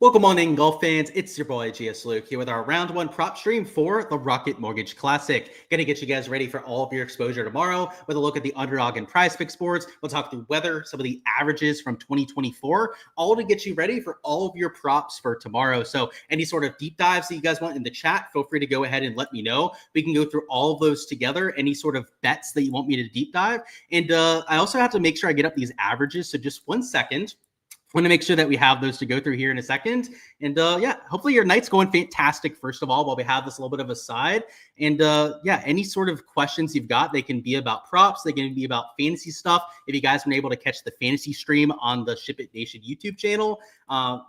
Welcome on in, golf fans. It's your boy Gsluke here with our round one prop stream for the Rocket Mortgage Classic. Gonna get you guys ready for all of your exposure tomorrow with a look at the Underdog and Prize Picks boards. We'll talk through weather, some of the averages from 2024, all to get you ready for all of your props for tomorrow. So any sort of deep dives that you guys want in the chat, feel free to go ahead and let me know. We can go through all of those together, any sort of bets that you want me to deep dive. And I also have to make sure I get up these averages. So just 1 second. I want to make sure that we have those to go through here in a second. And yeah, hopefully your night's going fantastic, first of all, while we have this little bit of a side. And yeah, any sort of questions you've got, they can be about props. They can be about fantasy stuff. If you guys have been able to catch the fantasy stream on the Ship It Nation YouTube channel,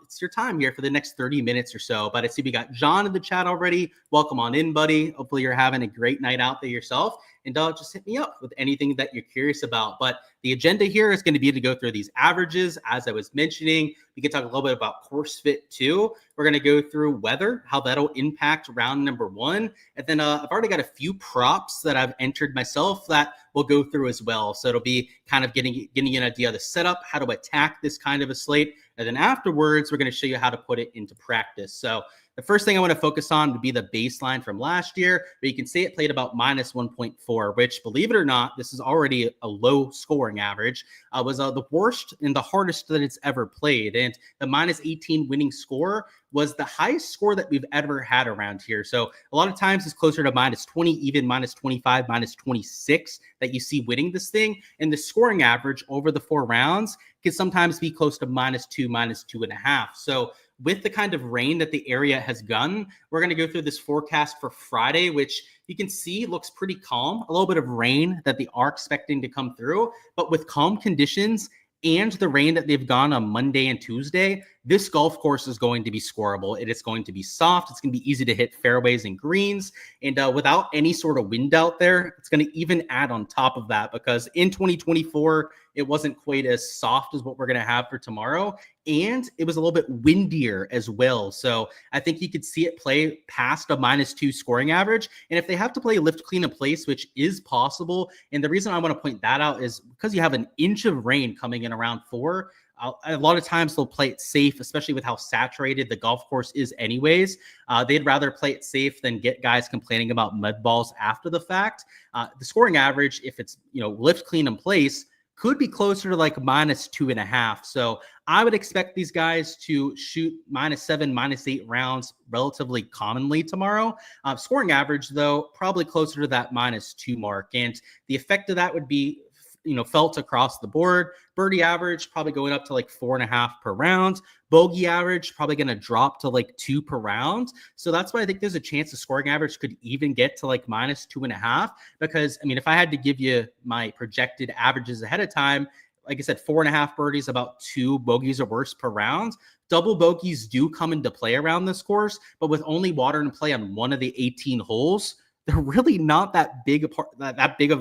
it's your time here for the next 30 minutes or so. But I see we got John in the chat already. Welcome on in, buddy. Hopefully you're having a great night out there yourself. And just hit me up with anything that you're curious about. But the agenda here is going to be to go through these averages, as I was mentioning. We can talk a little bit about course fit too. We're going to go through weather, how that'll impact round number one. And then I've already got a few props that I've entered myself that we'll go through as well. So it'll be kind of getting you an idea of the setup, how to attack this kind of a slate. And then afterwards, we're going to show you how to put it into practice. So the first thing I want to focus on would be the baseline from last year, but you can see it played about minus 1.4, which, believe it or not, this is already a low scoring average, was the worst and the hardest that it's ever played. And the minus 18 winning score was the highest score that we've ever had around here. So a lot of times it's closer to minus 20, even minus 25, minus 26 that you see winning this thing. And the scoring average over the 4 rounds can sometimes be close to minus 2, minus 2.5. So with the kind of rain that the area has gotten, we're going to go through this forecast for Friday, which you can see looks pretty calm. A little bit of rain that they are expecting to come through, but with calm conditions and the rain that they've gone on Monday and Tuesday, this golf course is going to be scoreable. It is going to be soft. It's going to be easy to hit fairways and greens. And without any sort of wind out there, it's going to even add on top of that, because in 2024, it wasn't quite as soft as what we're going to have for tomorrow. And it was a little bit windier as well. So I think you could see it play past a minus 2 scoring average. And if they have to play lift, clean, and place, which is possible, and the reason I want to point that out is because you have an inch of rain coming in around 4. A lot of times they'll play it safe, especially with how saturated the golf course is anyways. They'd rather play it safe than get guys complaining about mud balls after the fact. The scoring average, if it's, lift, clean, and place, could be closer to like minus 2.5. So I would expect these guys to shoot minus 7, minus 8 rounds relatively commonly tomorrow. Scoring average, though, probably closer to that minus 2 mark. And the effect of that would be felt across the board. Birdie average probably going up to like 4.5 per round. Bogey average probably going to drop to like 2 per round. So that's why I think there's a chance the scoring average could even get to like minus 2.5. Because, if I had to give you my projected averages ahead of time, like I said, 4.5 birdies, about 2 bogeys or worse per round. Double bogeys do come into play around this course, but with only water in play on one of the 18 holes, they're really not that big of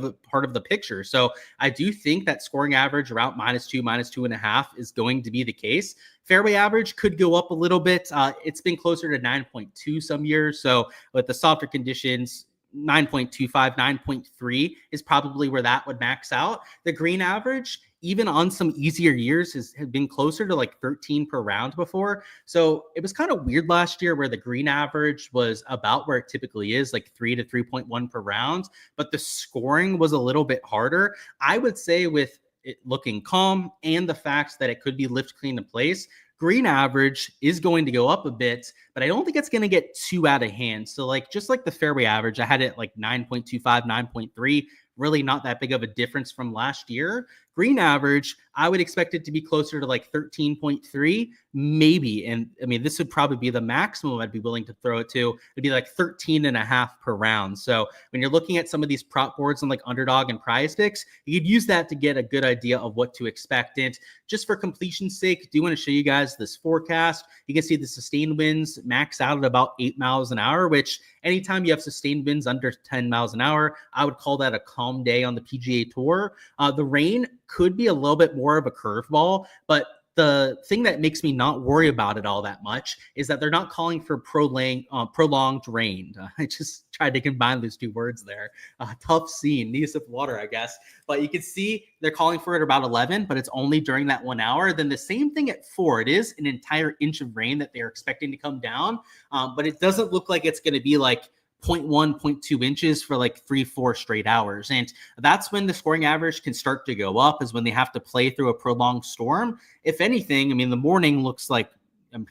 a part of the picture. So I do think that scoring average around minus 2, minus 2.5 is going to be the case. Fairway average could go up a little bit. It's been closer to 9.2 some years. So with the softer conditions, 9.25, 9.3 is probably where that would max out. The green average, even on some easier years, has been closer to like 13 per round before. So it was kind of weird last year where the green average was about where it typically is, like 3 to 3.1 per round, but the scoring was a little bit harder. I would say with it looking calm and the fact that it could be lift, clean, and place, green average is going to go up a bit, but I don't think it's going to get too out of hand. So just like the fairway average, I had it like 9.25, 9.3, really not that big of a difference from last year. Green average, I would expect it to be closer to like 13.3, maybe. And this would probably be the maximum I'd be willing to throw it to. It'd be like 13.5 per round. So when you're looking at some of these prop boards on like Underdog and Prize Picks, you could use that to get a good idea of what to expect. And just for completion's sake, I do want to show you guys this forecast. You can see the sustained winds max out at about 8 miles an hour, which anytime you have sustained winds under 10 miles an hour, I would call that a calm day on the PGA Tour. The rain could be a little bit more of a curveball, but the thing that makes me not worry about it all that much is that they're not calling for prolonged rain. I just tried to combine those two words there. Tough scene, need a sip of water, I guess. But you can see they're calling for it about 11, but it's only during that 1 hour. Then the same thing at 4. It is an entire inch of rain that they're expecting to come down, but it doesn't look like it's going to be like 0.1, 0.2 inches for like 3-4 straight hours. And that's when the scoring average can start to go up, is when they have to play through a prolonged storm. If anything, I mean, the morning looks like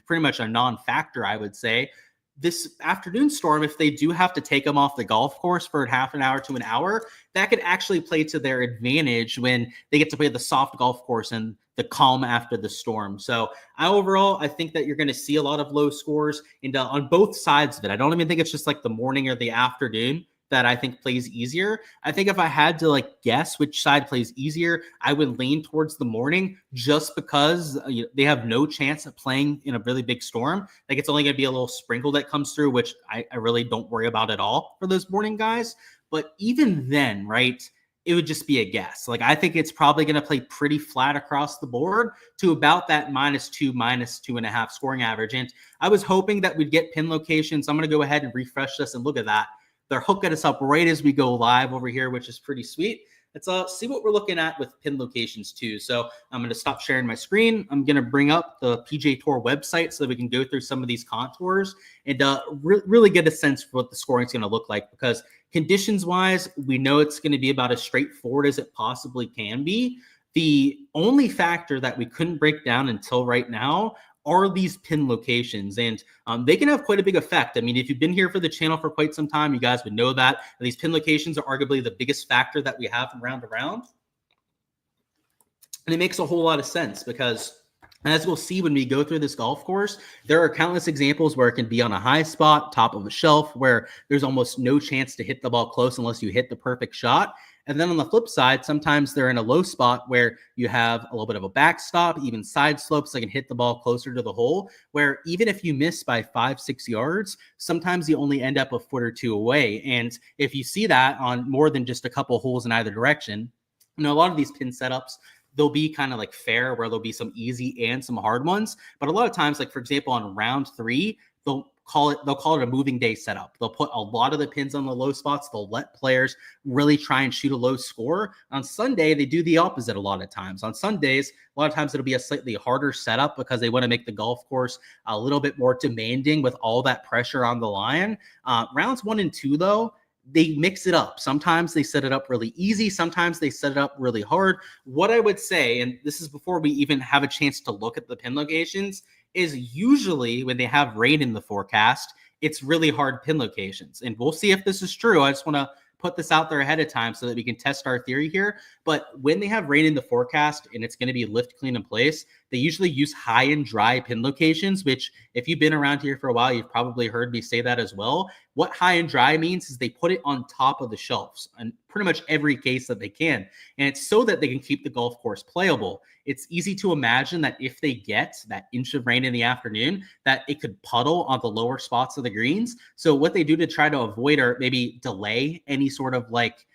pretty much a non-factor, I would say. This afternoon storm, if they do have to take them off the golf course for half an hour to an hour, that could actually play to their advantage when they get to play the soft golf course and the calm after the storm. So I think that you're going to see a lot of low scores on both sides of it. I don't even think it's just like the morning or the afternoon that I think plays easier. I think if I had to like guess which side plays easier, I would lean towards the morning, just because they have no chance of playing in a really big storm. Like, it's only going to be a little sprinkle that comes through, which I really don't worry about at all for those morning guys. But even then, right, it would just be a guess. Like, I think it's probably going to play pretty flat across the board to about that -2, -2.5 scoring average. And I was hoping that we'd get pin locations. I'm going to go ahead and refresh this and look at that. They're hooking us up right as we go live over here, which is pretty sweet. Let's see what we're looking at with pin locations too. So I'm going to stop sharing my screen. I'm going to bring up the PGA Tour website so that we can go through some of these contours and really get a sense for what the scoring is going to look like, because conditions wise, we know it's going to be about as straightforward as it possibly can be. The only factor that we couldn't break down until right now are these pin locations, and they can have quite a big effect. I mean, if you've been here for the channel for quite some time, you guys would know that these pin locations are arguably the biggest factor that we have from round to round. And it makes a whole lot of sense, because as we'll see when we go through this golf course, there are countless examples where it can be on a high spot, top of a shelf, where there's almost no chance to hit the ball close unless you hit the perfect shot. And then on the flip side, sometimes they're in a low spot where you have a little bit of a backstop, even side slopes that can hit the ball closer to the hole, where even if you miss by 5-6 yards, sometimes you only end up a foot or two away. And if you see that on more than just a couple holes in either direction, a lot of these pin setups, they'll be kind of like fair, where there'll be some easy and some hard ones. But a lot of times, like for example, on round 3, they'll call it a moving day setup. They'll put a lot of the pins on the low spots. They'll let players really try and shoot a low score. On Sunday, they do the opposite a lot of times. On Sundays, a lot of times it'll be a slightly harder setup, because they want to make the golf course a little bit more demanding with all that pressure on the line. Rounds 1 and 2, though, they mix it up. Sometimes they set it up really easy. Sometimes they set it up really hard. What I would say, and this is before we even have a chance to look at the pin locations, is usually when they have rain in the forecast, it's really hard pin locations. And we'll see if this is true. I just want to put this out there ahead of time so that we can test our theory here. But when they have rain in the forecast and it's going to be lift, clean, in place, they usually use high and dry pin locations, which if you've been around here for a while, you've probably heard me say that as well. What high and dry means is they put it on top of the shelves in pretty much every case that they can. And it's so that they can keep the golf course playable. It's easy to imagine that if they get that inch of rain in the afternoon, that it could puddle on the lower spots of the greens. So what they do to try to avoid or maybe delay any sort of like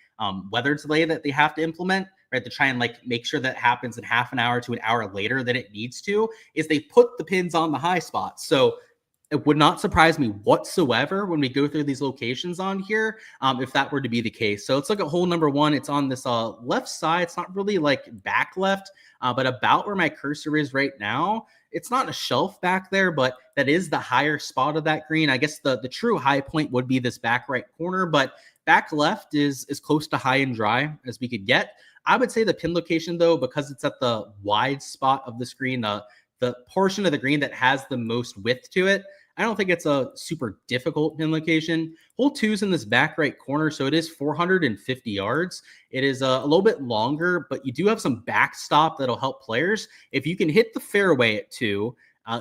weather delay that they have to implement, right, to try and like make sure that happens in half an hour to an hour later than it needs to, is they put the pins on the high spots. So it would not surprise me whatsoever when we go through these locations on here, if that were to be the case. So let's look at hole number 1. It's on this left side. It's not really like back left, but about where my cursor is right now. It's not a shelf back there, but that is the higher spot of that green. I guess the true high point would be this back right corner, but back left is as close to high and dry as we could get. I would say the pin location, though, because it's at the wide spot of the screen, the portion of the green that has the most width to it, I don't think it's a super difficult pin location. Hole 2 is in this back right corner, so it is 450 yards. It is a little bit longer, but you do have some backstop that'll help players. If you can hit the fairway at 2,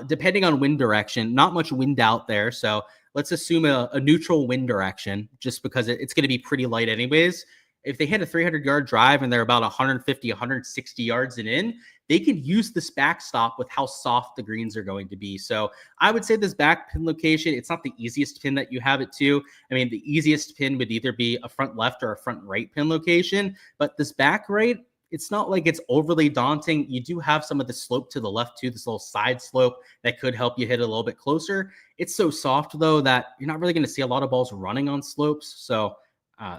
depending on wind direction, not much wind out there, so let's assume a neutral wind direction, just because it's going to be pretty light anyways. If they hit a 300-yard drive and they're about 150, 160 yards and in, they can use this backstop with how soft the greens are going to be. So I would say this back pin location, it's not the easiest pin that you have it to. I mean, the easiest pin would either be a front left or a front right pin location, but this back right, it's not like it's overly daunting. You do have some of the slope to the left too, this little side slope that could help you hit it a little bit closer. It's so soft though that you're not really going to see a lot of balls running on slopes. So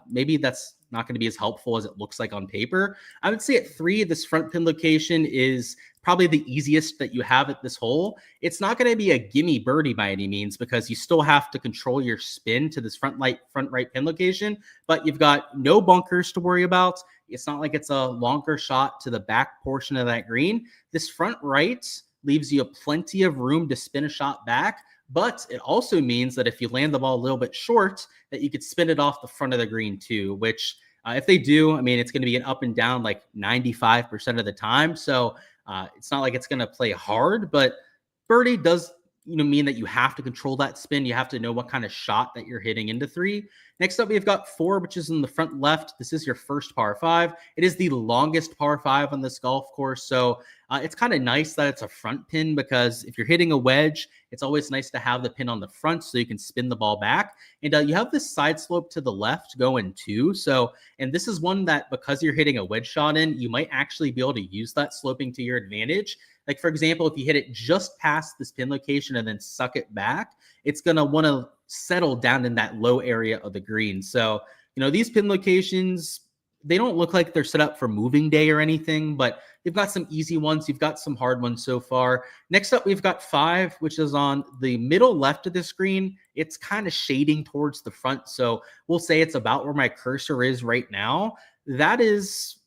maybe that's not going to be as helpful as it looks like on paper. I would say at 3, this front pin location is probably the easiest that you have at this hole. It's not going to be a gimme birdie by any means because you still have to control your spin to this front right pin location, but you've got no bunkers to worry about. It's not like it's a longer shot to the back portion of that green. This front right leaves you plenty of room to spin a shot back, but it also means that if you land the ball a little bit short, that you could spin it off the front of the green too, which if they do, I mean, it's going to be an up and down like 95% of the time. So it's not like it's going to play hard, but birdie does mean that you have to control that spin. You have to know what kind of shot that you're hitting into 3. Next up, we've got 4, which is in the front left. This is your first par 5. It is the longest par 5 on this golf course. So it's kind of nice that it's a front pin because if you're hitting a wedge, it's always nice to have the pin on the front so you can spin the ball back. And you have this side slope to the left going too. So, and this is one that because you're hitting a wedge shot in, you might actually be able to use that sloping to your advantage. Like, for example, if you hit it just past this pin location and then suck it back, it's going to want to settle down in that low area of the green. So, these pin locations, they don't look like they're set up for moving day or anything, but you've got some easy ones. You've got some hard ones so far. Next up, we've got 5, which is on the middle left of the screen. It's kind of shading towards the front. So we'll say it's about where my cursor is right now. That is,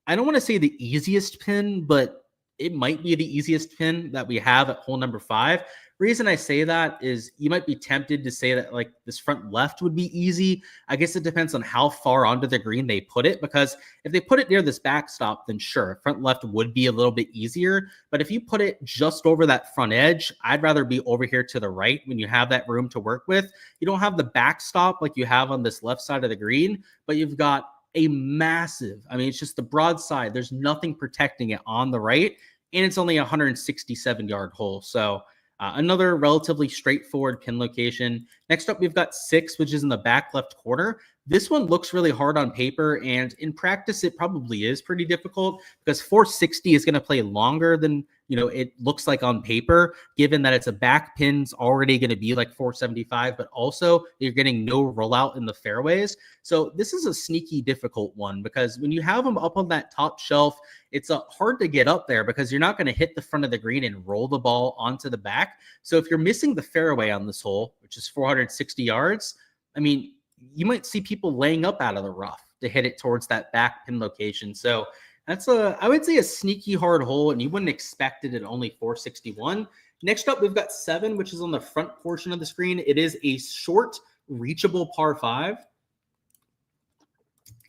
I don't want to say the easiest pin, but it might be the easiest pin that we have at hole number 5. Reason I say that is you might be tempted to say that like this front left would be easy. I guess it depends on how far onto the green they put it, because if they put it near this backstop, then sure, front left would be a little bit easier. But if you put it just over that front edge, I'd rather be over here to the right when you have that room to work with. You don't have the backstop like you have on this left side of the green, but you've got a massive, I mean, it's just the broad side. There's nothing protecting it on the right, and it's only a 167-yard hole. So another relatively straightforward pin location. Next up, we've got 6, which is in the back left corner. This one looks really hard on paper, and in practice, it probably is pretty difficult because 460 is going to play longer than it looks like on paper, given that it's a back pin's already going to be like 475, but also you're getting no rollout in the fairways. So this is a sneaky difficult one because when you have them up on that top shelf, it's hard to get up there because you're not going to hit the front of the green and roll the ball onto the back. So if you're missing the fairway on this hole, which is 460 yards, I mean, you might see people laying up out of the rough to hit it towards that back pin location. So that's I would say a sneaky hard hole, and you wouldn't expect it at only 461. Next up, we've got 7, which is on the front portion of the screen. It is a short, reachable par 5.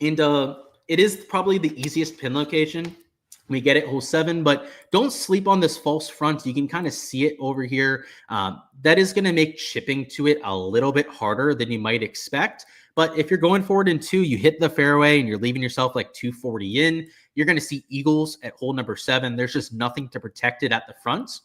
And it is probably the easiest pin location. We get it, hole 7, but don't sleep on this false front. You can kind of see it over here. That is going to make chipping to it a little bit harder than you might expect. But if you're going forward in 2, you hit the fairway and you're leaving yourself like 240 in, you're going to see eagles at hole number 7. There's just nothing to protect it at the front.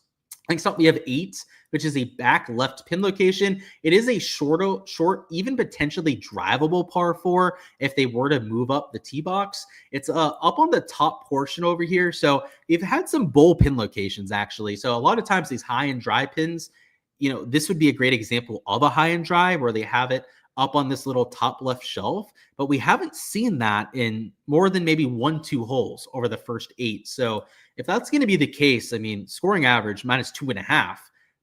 Next up, we have 8, which is a back left pin location. It is a short, even potentially drivable par 4 if they were to move up the tee box. It's up on the top portion over here. So we've had some bowl pin locations actually. So a lot of times these high and dry pins, this would be a great example of a high and dry where they have it up on this little top left shelf, but we haven't seen that in more than maybe 1-2 holes over the first 8. So if that's going to be the case, I mean, scoring average -2.5,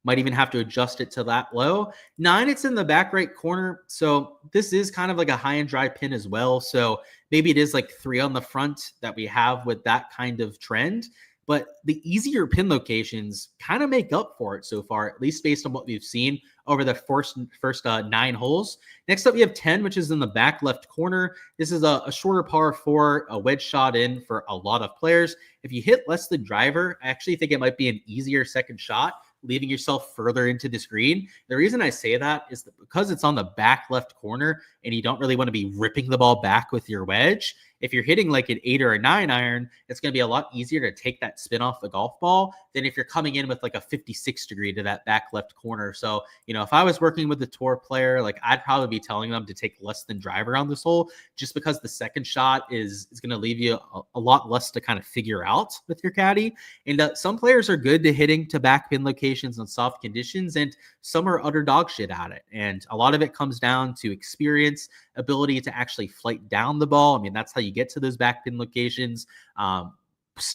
might even have to adjust it to that low. 9, it's in the back right corner. So this is kind of like a high and dry pin as well. So maybe it is like 3 on the front that we have with that kind of trend. But the easier pin locations kind of make up for it so far, at least based on what we've seen over the first 9 holes. Next up, we have 10, which is in the back left corner. This is a shorter par 4, a wedge shot in for a lot of players. If you hit less than driver, I actually think it might be an easier second shot. leaving yourself further into this green. The reason I say that is that because it's on the back left corner and you don't really want to be ripping the ball back with your wedge. If you're hitting like an 8 or a 9 iron, it's going to be a lot easier to take that spin off the golf ball than if you're coming in with like a 56 degree to that back left corner. So, if I was working with the tour player, like I'd probably be telling them to take less than driver on this hole, just because the second shot is going to leave you a lot less to kind of figure out with your caddy. And some players are good to hitting to back pin locations on soft conditions, and some are utter dog shit at it. And a lot of it comes down to experience, ability to actually flight down the ball. I mean, that's how you get to those back pin locations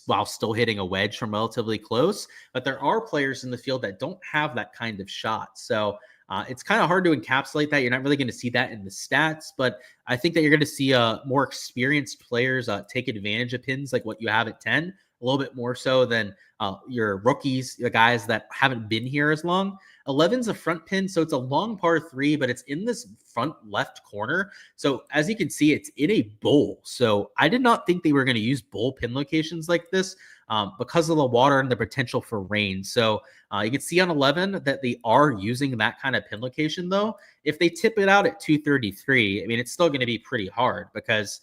while still hitting a wedge from relatively close. But there are players in the field that don't have that kind of shot. So it's kind of hard to encapsulate that. You're not really going to see that in the stats, but I think that you're going to see more experienced players take advantage of pins like what you have at 10, a little bit more so than your rookies, the guys that haven't been here as long. 11's a front pin, so it's a long par 3, but it's in this front left corner. So as you can see, it's in a bowl. So I did not think they were going to use bowl pin locations like this because of the water and the potential for rain. So you can see on 11 that they are using that kind of pin location, though. If they tip it out at 233, I mean, it's still going to be pretty hard because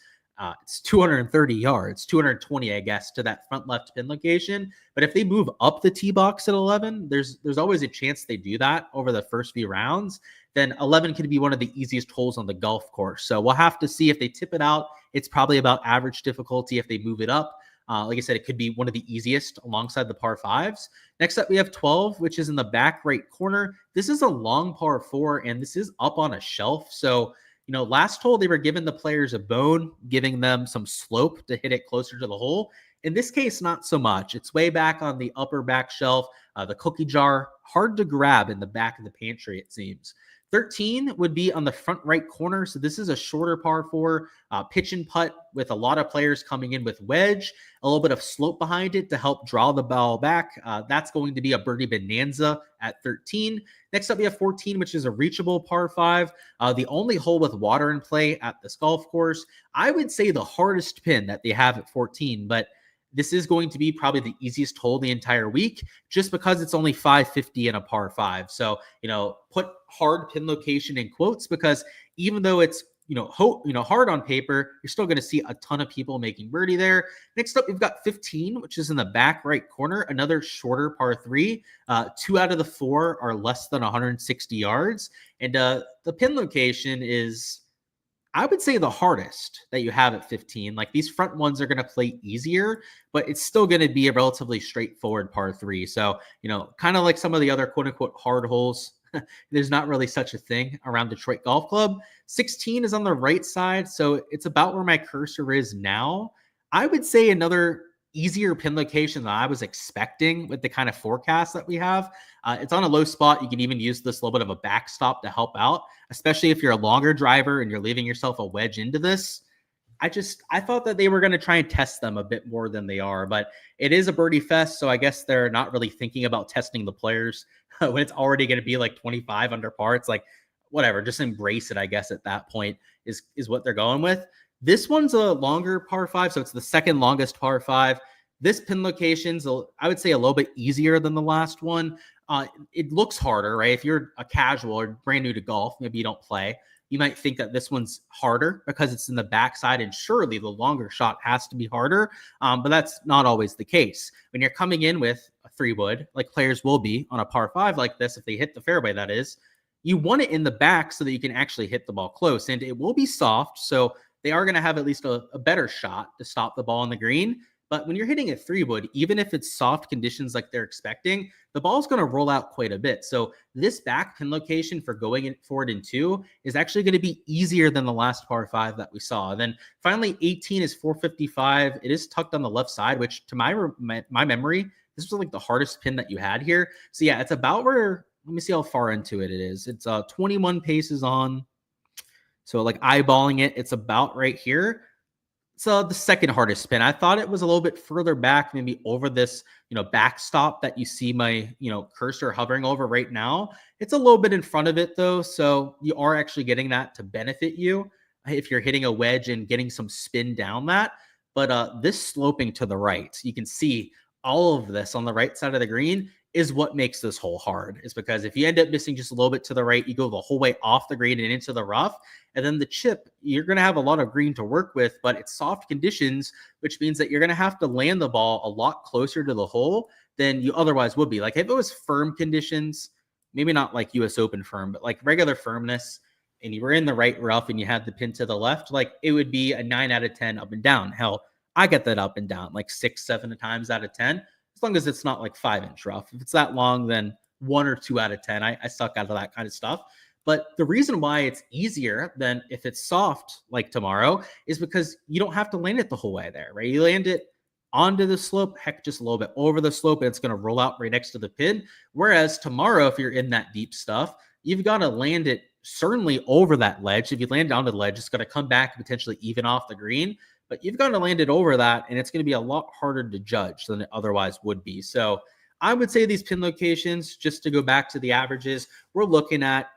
it's 230 yards, 220, I guess, to that front left pin location. But if they move up the tee box at 11, there's always a chance they do that over the first few rounds. Then 11 could be one of the easiest holes on the golf course. So we'll have to see if they tip it out. It's probably about average difficulty. If they move it up, like I said, it could be one of the easiest alongside the par 5s. Next up, we have 12, which is in the back right corner. This is a long par 4, and this is up on a shelf. So last hole, they were giving the players a bone, giving them some slope to hit it closer to the hole. In this case, not so much. It's way back on the upper back shelf, the cookie jar, hard to grab in the back of the pantry, it seems. 13 would be on the front right corner. So this is a shorter par 4, pitch and putt with a lot of players coming in with wedge, a little bit of slope behind it to help draw the ball back. That's going to be a birdie bonanza at 13. Next up, we have 14, which is a reachable par 5, the only hole with water in play at this golf course. I would say the hardest pin that they have at 14, but this is going to be probably the easiest hole the entire week just because it's only 550 in a par 5. So, put hard pin location in quotes because even though it's, hard on paper, you're still going to see a ton of people making birdie there. Next up, we've got 15, which is in the back right corner, another shorter par 3. 2 out of the 4 are less than 160 yards. And the pin location is, I would say, the hardest that you have at 15. Like these front ones are going to play easier, but it's still going to be a relatively straightforward par 3. So, kind of like some of the other quote unquote hard holes, there's not really such a thing around Detroit Golf Club. 16 is on the right side. So it's about where my cursor is now. I would say another easier pin location than I was expecting with the kind of forecast that we have. It's on a low spot. You can even use this little bit of a backstop to help out, especially if you're a longer driver and you're leaving yourself a wedge into this. I thought that they were going to try and test them a bit more than they are, but it is a birdie fest. So I guess they're not really thinking about testing the players when it's already going to be like 25 under par. It's like, whatever, just embrace it, I guess, at that point is what they're going with. This one's a longer par 5, so it's the second longest par 5. This pin location's, I would say, a little bit easier than the last one. It looks harder, right? If you're a casual or brand new to golf, maybe you don't play, you might think that this one's harder because it's in the backside, and surely the longer shot has to be harder. But that's not always the case. When you're coming in with a 3-wood, like players will be on a par 5 like this, if they hit the fairway, that is, you want it in the back so that you can actually hit the ball close, and it will be soft. So they are going to have at least a better shot to stop the ball on the green. But when you're hitting a 3-wood, even if it's soft conditions like they're expecting, the ball's going to roll out quite a bit. So this back pin location for going forward in 2 is actually going to be easier than the last par 5 that we saw. And then finally, 18 is 455. It is tucked on the left side, which to my memory, this was like the hardest pin that you had here. So yeah, it's about where, let me see how far into it is. It's 21 paces on. So like eyeballing it, it's about right here. So the second hardest spin, I thought it was a little bit further back, maybe over this, backstop that you see my, cursor hovering over right now. It's a little bit in front of it though. So you are actually getting that to benefit you if you're hitting a wedge and getting some spin down that. But this sloping to the right, you can see all of this on the right side of the green is what makes this hole hard. Is because if you end up missing just a little bit to the right, you go the whole way off the green and into the rough, and then the chip, you're going to have a lot of green to work with, but it's soft conditions, which means that you're going to have to land the ball a lot closer to the hole than you otherwise would be. Like if it was firm conditions, maybe not like US Open firm, but like regular firmness, and you were in the right rough and you had the pin to the left, like it would be a 9 out of 10 up and down. Hell, I get that up and down like 6, 7 times out of 10, as long as it's not like 5-inch rough. If it's that long, then 1 or 2 out of 10. I suck out of that kind of stuff. But the reason why it's easier than if it's soft like tomorrow is because you don't have to land it the whole way there, right? You land it onto the slope, heck, just a little bit over the slope, and it's going to roll out right next to the pin. Whereas tomorrow, if you're in that deep stuff, you've got to land it certainly over that ledge. If you land it onto the ledge, it's going to come back and potentially even off the green. But you've got to land it over that, and it's going to be a lot harder to judge than it otherwise would be. So I would say these pin locations, just to go back to the averages, we're looking at,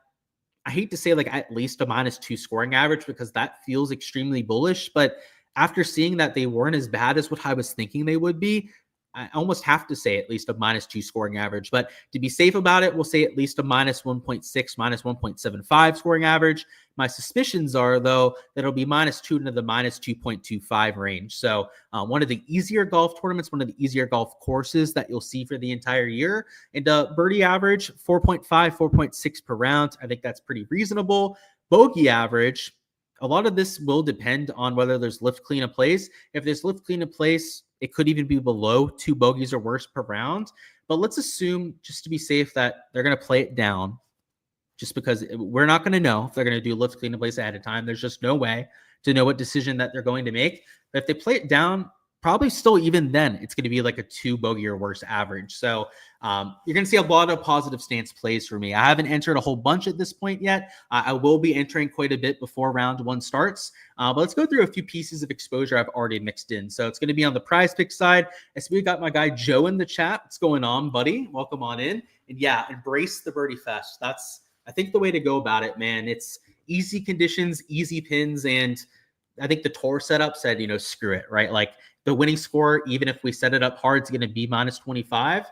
I hate to say like at least a -2 scoring average because that feels extremely bullish. But after seeing that they weren't as bad as what I was thinking they would be, I almost have to say at least a -2 scoring average. But to be safe about it, we'll say at least a -1.6, -1.75 scoring average. My suspicions are, though, that it'll be -2 into the -2.25 range. So one of the easier golf tournaments, one of the easier golf courses that you'll see for the entire year. And birdie average, 4.5, 4.6 per round. I think that's pretty reasonable. Bogey average, a lot of this will depend on whether there's lift clean in place. If there's lift clean in place, it could even be below 2 bogeys or worse per round. But let's assume, just to be safe, that they're going to play it down, just because we're not going to know if they're going to do lift clean in place ahead of time. There's just no way to know what decision that they're going to make. But if they play it down, probably still even then, it's going to be like a 2 bogey or worse average. So you're going to see a lot of positive stance plays for me. I haven't entered a whole bunch at this point yet. I will be entering quite a bit before round 1 starts. But let's go through a few pieces of exposure I've already mixed in. So it's going to be on the prize pick side. I see we got my guy Joe in the chat. What's going on, buddy? Welcome on in. And yeah, embrace the birdie fest. That's, I think, the way to go about it, man. It's easy conditions, easy pins, and I think the tour setup said, screw it, right? Like the winning score, even if we set it up hard, it's going to be -25.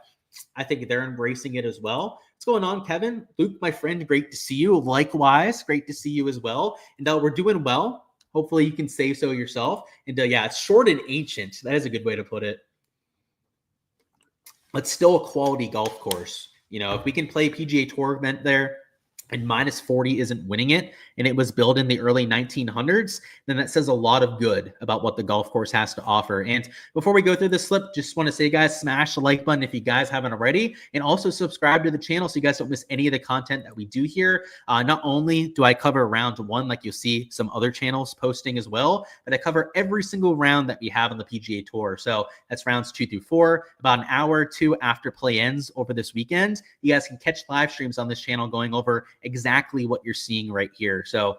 I think they're embracing it as well. What's going on, Kevin? Luke, my friend, great to see you. Likewise, great to see you as well. And we're doing well. Hopefully you can say so yourself. And yeah, it's short and ancient. That is a good way to put it. But still a quality golf course. If we can play PGA Tour event there, and -40 isn't winning it, and it was built in the early 1900s, then that says a lot of good about what the golf course has to offer. And before we go through this slip, just want to say, guys, smash the like button if you guys haven't already, and also subscribe to the channel so you guys don't miss any of the content that we do here. Not only do I cover round 1, like you'll see some other channels posting as well, but I cover every single round that we have on the PGA Tour. So that's rounds 2 through 4, about an hour or 2 after play ends over this weekend. You guys can catch live streams on this channel going over exactly what you're seeing right here. So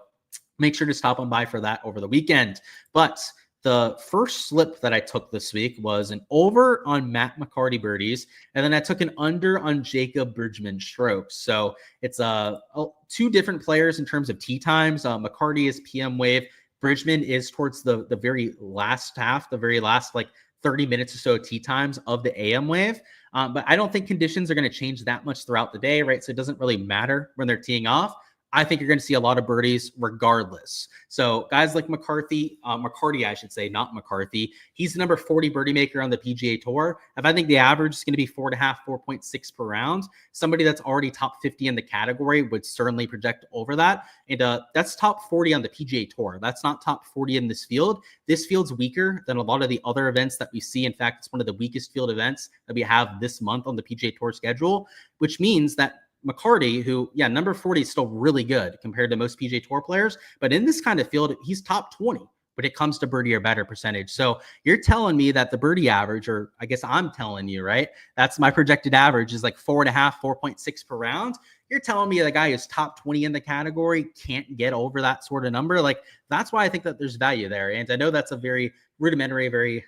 make sure to stop on by for that over the weekend. But the first slip that I took this week was an over on Matt McCarty birdies, and then I took an under on Jacob Bridgman strokes. So it's 2 different players in terms of tee times. McCarty is PM wave. Bridgman is towards the very last half, the very last like 30 minutes or so tee times of the AM wave. But I don't think conditions are going to change that much throughout the day, right? So it doesn't really matter when they're teeing off. I think you're going to see a lot of birdies regardless. So guys like McCarthy, I should say, not McCarthy. He's the number 40 birdie maker on the PGA Tour. If I think the average is going to be 4.5, 4.6 per round, somebody that's already top 50 in the category would certainly project over that. And that's top 40 on the PGA Tour. That's not top 40 in this field. This field's weaker than a lot of the other events that we see. In fact, it's one of the weakest field events that we have this month on the PGA Tour schedule, which means that McCarty, who, yeah, number 40 is still really good compared to most PGA Tour players, but in this kind of field, he's top 20 when it comes to birdie or better percentage. So you're telling me that the birdie average, or I guess I'm telling you, right? That's my projected average is like 4.5, 4.6 per round. You're telling me the guy who's top 20 in the category can't get over that sort of number. Like, that's why I think that there's value there. And I know that's a very rudimentary, very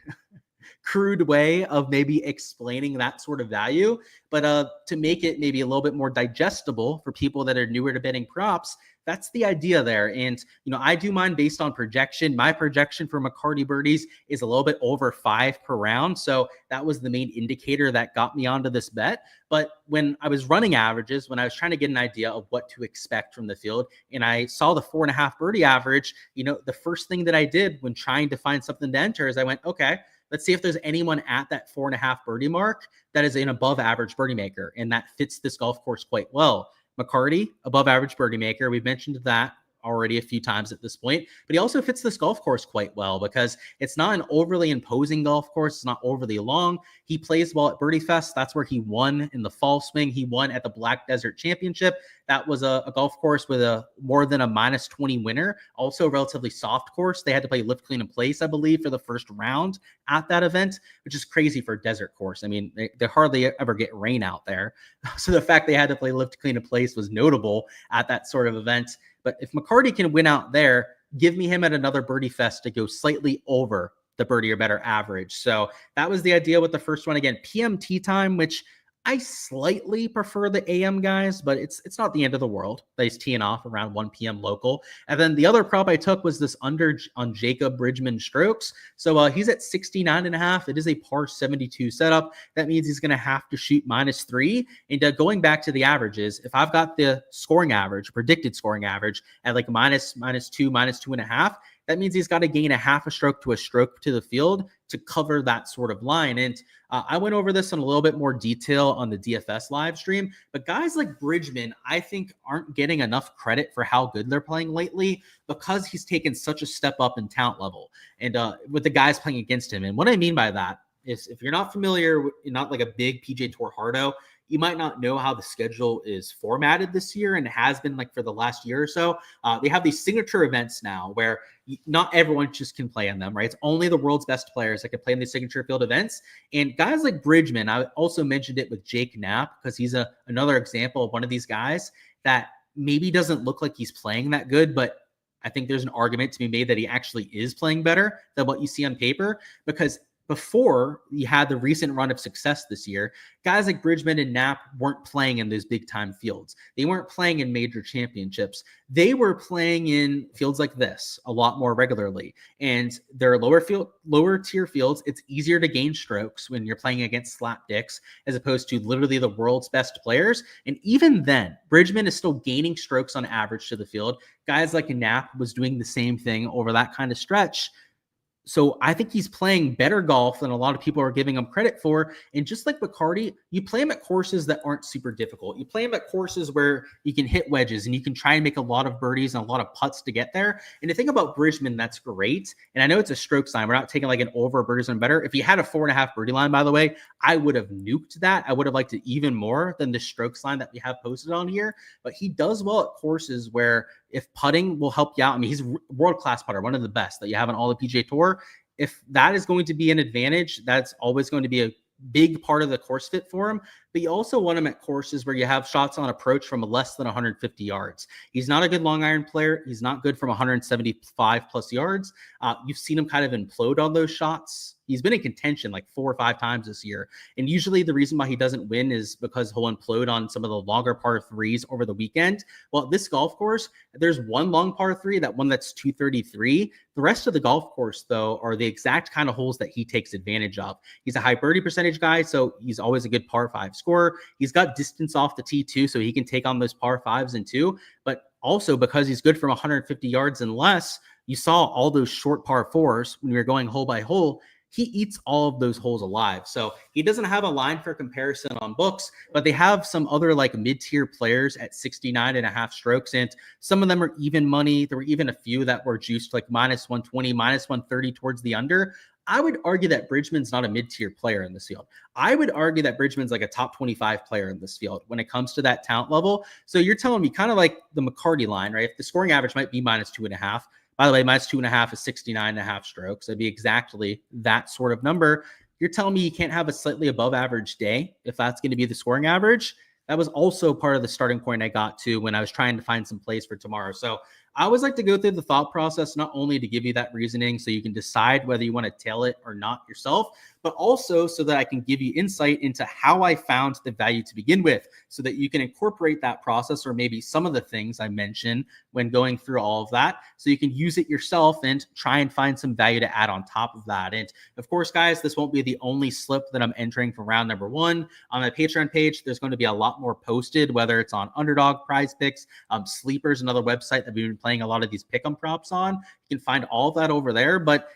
crude way of maybe explaining that sort of value, but to make it maybe a little bit more digestible for people that are newer to betting props, that's the idea there. And, I do mine based on projection. My projection for McCarty birdies is a little bit over 5 per round. So that was the main indicator that got me onto this bet. But when I was running averages, when I was trying to get an idea of what to expect from the field, and I saw the 4.5 birdie average, the first thing that I did when trying to find something to enter is I went, okay, let's see if there's anyone at that 4.5 birdie mark that is an above average birdie maker. And that fits this golf course quite well. McCarty, above average birdie maker. We've mentioned that already a few times at this point, but he also fits this golf course quite well because it's not an overly imposing golf course. It's not overly long. He plays well at Birdie Fest. That's where he won in the fall swing. He won at the Black Desert Championship. That was a golf course with a more than a -20 winner. Also a relatively soft course. They had to play lift, clean, and place, I believe, for the first round at that event, which is crazy for a desert course. I mean, they hardly ever get rain out there. So the fact they had to play lift, clean, and place was notable at that sort of event. But if McCarty can win out there, give me him at another Birdie Fest to go slightly over the birdie or better average. So that was the idea with the first one. Again, PM tee time, which I slightly prefer the AM guys, but it's not the end of the world. He's teeing off around 1 p.m. local. And then the other prop I took was this under on Jacob Bridgman strokes. So he's at 69.5. It is a par 72 setup. That means he's going to have to shoot -3. And going back to the averages, if I've got the scoring average, predicted scoring average at like -2, -2.5, that means he's got to gain a half a stroke to a stroke to the field to cover that sort of line. And I went over this in a little bit more detail on the DFS live stream, but guys like Bridgman, I think aren't getting enough credit for how good they're playing lately because he's taken such a step up in talent level and with the guys playing against him. And what I mean by that is if you're not familiar, you're not like a big PGA Tour hardo, you might not know how the schedule is formatted this year and has been like for the last year or so. They have these signature events now where not everyone just can play in them, right? It's only the world's best players that can play in these signature field events. And guys like Bridgman, I also mentioned it with Jake Knapp because he's another example of one of these guys that maybe doesn't look like he's playing that good, but I think there's an argument to be made that he actually is playing better than what you see on paper because before you had the recent run of success this year, guys like Bridgman and Knapp weren't playing in those big time fields. They weren't playing in major championships. They were playing in fields like this a lot more regularly. And they're lower tier fields. It's easier to gain strokes when you're playing against slapdicks as opposed to literally the world's best players. And even then, Bridgman is still gaining strokes on average to the field. Guys like Knapp was doing the same thing over that kind of stretch. So I think he's playing better golf than a lot of people are giving him credit for. And just like McCarty, you play him at courses that aren't super difficult. You play him at courses where you can hit wedges and you can try and make a lot of birdies and a lot of putts to get there. And the thing about Bridgman, that's great. And I know it's a strokes line. We're not taking like an over birdies and better. If he had a 4.5 birdie line, by the way, I would have nuked that. I would have liked it even more than the strokes line that we have posted on here. But he does well at courses where if putting will help you out, I mean, he's a world-class putter, one of the best that you have on all the PGA Tour. If that is going to be an advantage, that's always going to be a big part of the course fit for him. But you also want him at courses where you have shots on approach from less than 150 yards. He's not a good long iron player. He's not good from 175 plus yards. You've seen him kind of implode on those shots. He's been in contention like 4 or 5 times this year. And usually the reason why he doesn't win is because he'll implode on some of the longer par threes over the weekend. Well, this golf course, there's one long par three, that one that's 233. The rest of the golf course, though, are the exact kind of holes that he takes advantage of. He's a high birdie percentage guy, so he's always a good par 5 scorer. He's got distance off the tee, too, so he can take on those par 5s and 2. But also because he's good from 150 yards and less, you saw all those short par 4s when we were going hole by hole. He eats all of those holes alive. So he doesn't have a line for comparison on books, but they have some other like mid-tier players at 69.5 strokes. And some of them are even money. There were even a few that were juiced like -120, -130 towards the under. I would argue that Bridgman's not a mid-tier player in this field. I would argue that Bridgman's like a top 25 player in this field when it comes to that talent level. So you're telling me kind of like the McCarty line, right? If the scoring average might be -2.5, by the way, -2.5 is 69.5 strokes. It'd be exactly that sort of number. You're telling me you can't have a slightly above average day if that's going to be the scoring average? That was also part of the starting point I got to when I was trying to find some plays for tomorrow. So I always like to go through the thought process, not only to give you that reasoning so you can decide whether you want to tail it or not yourself, but also so that I can give you insight into how I found the value to begin with, so that you can incorporate that process or maybe some of the things I mentioned when going through all of that, so you can use it yourself and try and find some value to add on top of that. And of course, guys, this won't be the only slip that I'm entering for round number 1. On my Patreon page, there's going to be a lot more posted, whether it's on Underdog, Prize Picks, Sleepers, another website that we've been playing a lot of these pick'em props on. You can find all of that over there, but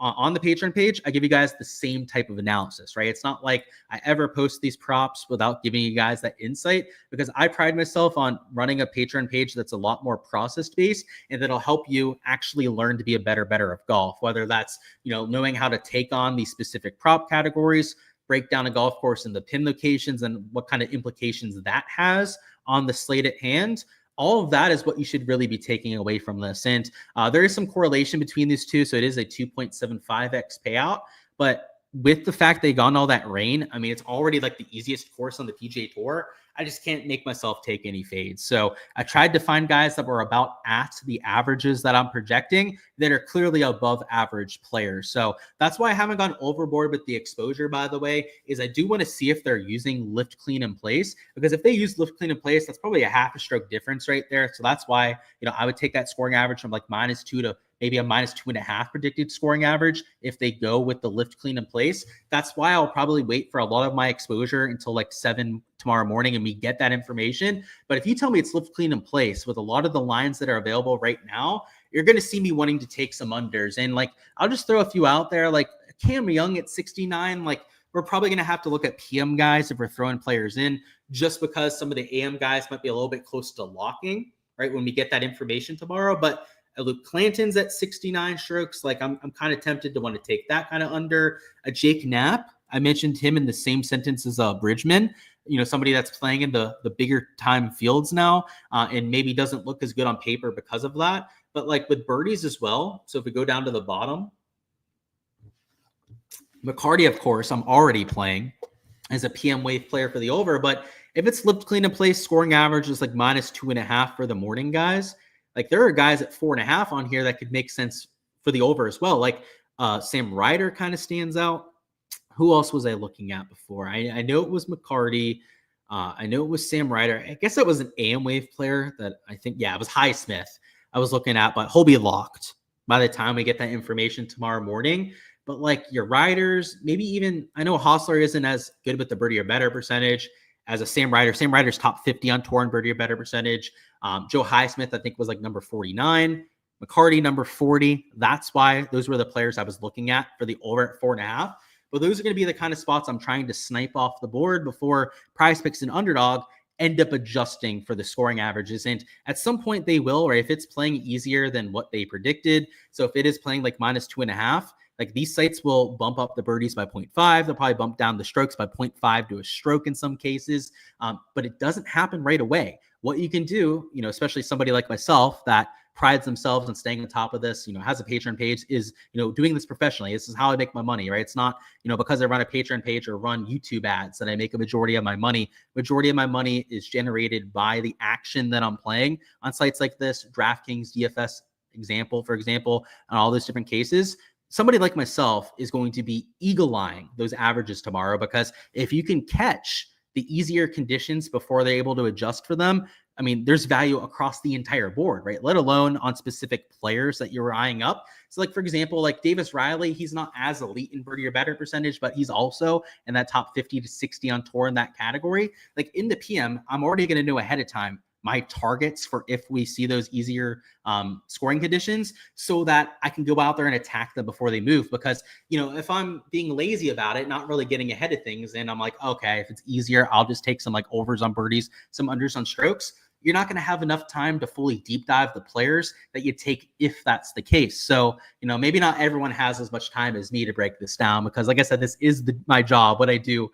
on the Patreon page, I give you guys the same type of analysis, right? It's not like I ever post these props without giving you guys that insight, because I pride myself on running a Patreon page that's a lot more process-based and that'll help you actually learn to be a better of golf, whether that's, knowing how to take on these specific prop categories, break down a golf course and the pin locations and what kind of implications that has on the slate at hand. All of that is what you should really be taking away from this. And there is some correlation between these two. So it is a 2.75x payout. But with the fact they got all that rain, I mean, it's already like the easiest course on the PGA Tour. I just can't make myself take any fades. So I tried to find guys that were about at the averages that I'm projecting that are clearly above average players. So that's why I haven't gone overboard with the exposure, by the way, is I do want to see if they're using lift clean in place, because if they use lift clean in place, that's probably a half a stroke difference right there. So that's why, I would take that scoring average from like -2 to maybe a -2.5 predicted scoring average if they go with the lift clean in place. That's why I'll probably wait for a lot of my exposure until like 7 tomorrow morning and we get that information. But if you tell me it's lift clean in place with a lot of the lines that are available right now, you're going to see me wanting to take some unders. And like, I'll just throw a few out there, like Cam Young at 69. Like, we're probably going to have to look at PM guys if we're throwing players in, just because some of the AM guys might be a little bit close to locking, right, when we get that information tomorrow. But Luke Clanton's at 69 strokes. Like, I'm kind of tempted to want to take that kind of under. Jake Knapp, I mentioned him in the same sentence as Bridgman, somebody that's playing in the bigger time fields now, and maybe doesn't look as good on paper because of that. But like with birdies as well. So if we go down to the bottom, McCarty, of course, I'm already playing as a PM wave player for the over. But if it's lift clean in place, scoring average is like -2.5 for the morning guys. Like, there are guys at 4.5 on here that could make sense for the over as well. Like Sam Ryder kind of stands out. Who else was I looking at before? I know it was McCarty. I know it was Sam Ryder. I guess that was an AM wave player that I think, it was Highsmith I was looking at, but he'll be locked by the time we get that information tomorrow morning. But like your Riders, maybe even, I know Hostler isn't as good with the birdie or better percentage as a Sam Ryder. Sam Ryder's top 50 on tour and birdie or better percentage. Joe Highsmith, I think, was like number 49. McCarty, number 40. That's why those were the players I was looking at for the over at 4.5. But those are going to be the kind of spots I'm trying to snipe off the board before Prize Picks and Underdog end up adjusting for the scoring averages. And at some point they will, or if it's playing easier than what they predicted. So if it is playing like -2.5, like these sites will bump up the birdies by 0.5. They'll probably bump down the strokes by 0.5 to a stroke in some cases. But it doesn't happen right away. What you can do, especially somebody like myself that prides themselves on staying on top of this, has a Patreon page, is, doing this professionally. This is how I make my money, right? It's not, because I run a Patreon page or run YouTube ads that I make a majority of my money. Majority of my money is generated by the action that I'm playing on sites like this, Draftkings, DFS for example, and all those different cases. Somebody like myself is going to be eagle-eyeing those averages tomorrow, because if you can catch the easier conditions before they're able to adjust for them, I mean, there's value across the entire board, right? Let alone on specific players that you're eyeing up. So like, for example, like Davis Riley, he's not as elite in birdie or better percentage, but he's also in that top 50 to 60 on tour in that category. Like in the PM, I'm already going to know ahead of time my targets for if we see those easier scoring conditions, so that I can go out there and attack them before they move. Because, if I'm being lazy about it, not really getting ahead of things, and I'm like, okay, if it's easier, I'll just take some like overs on birdies, some unders on strokes. You're not going to have enough time to fully deep dive the players that you take if that's the case. So, maybe not everyone has as much time as me to break this down, because like I said, this is my job, what I do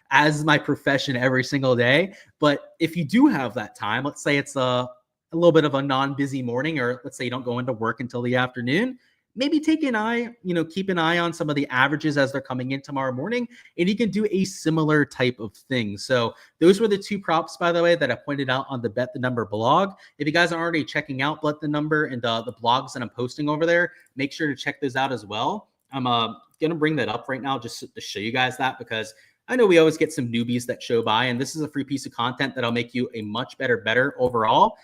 as my profession every single day. But if you do have that time, let's say it's a little bit of a non-busy morning, or let's say you don't go into work until the afternoon, maybe take an eye, keep an eye on some of the averages as they're coming in tomorrow morning, and you can do a similar type of thing. So those were the two props, by the way, that I pointed out on the Bet the Number blog. If you guys are already checking out Bet the Number and the blogs that I'm posting over there, make sure to check those out as well. I'm going to bring that up right now just to show you guys that, because I know we always get some newbies that show by, and this is a free piece of content that'll make you a much better overall.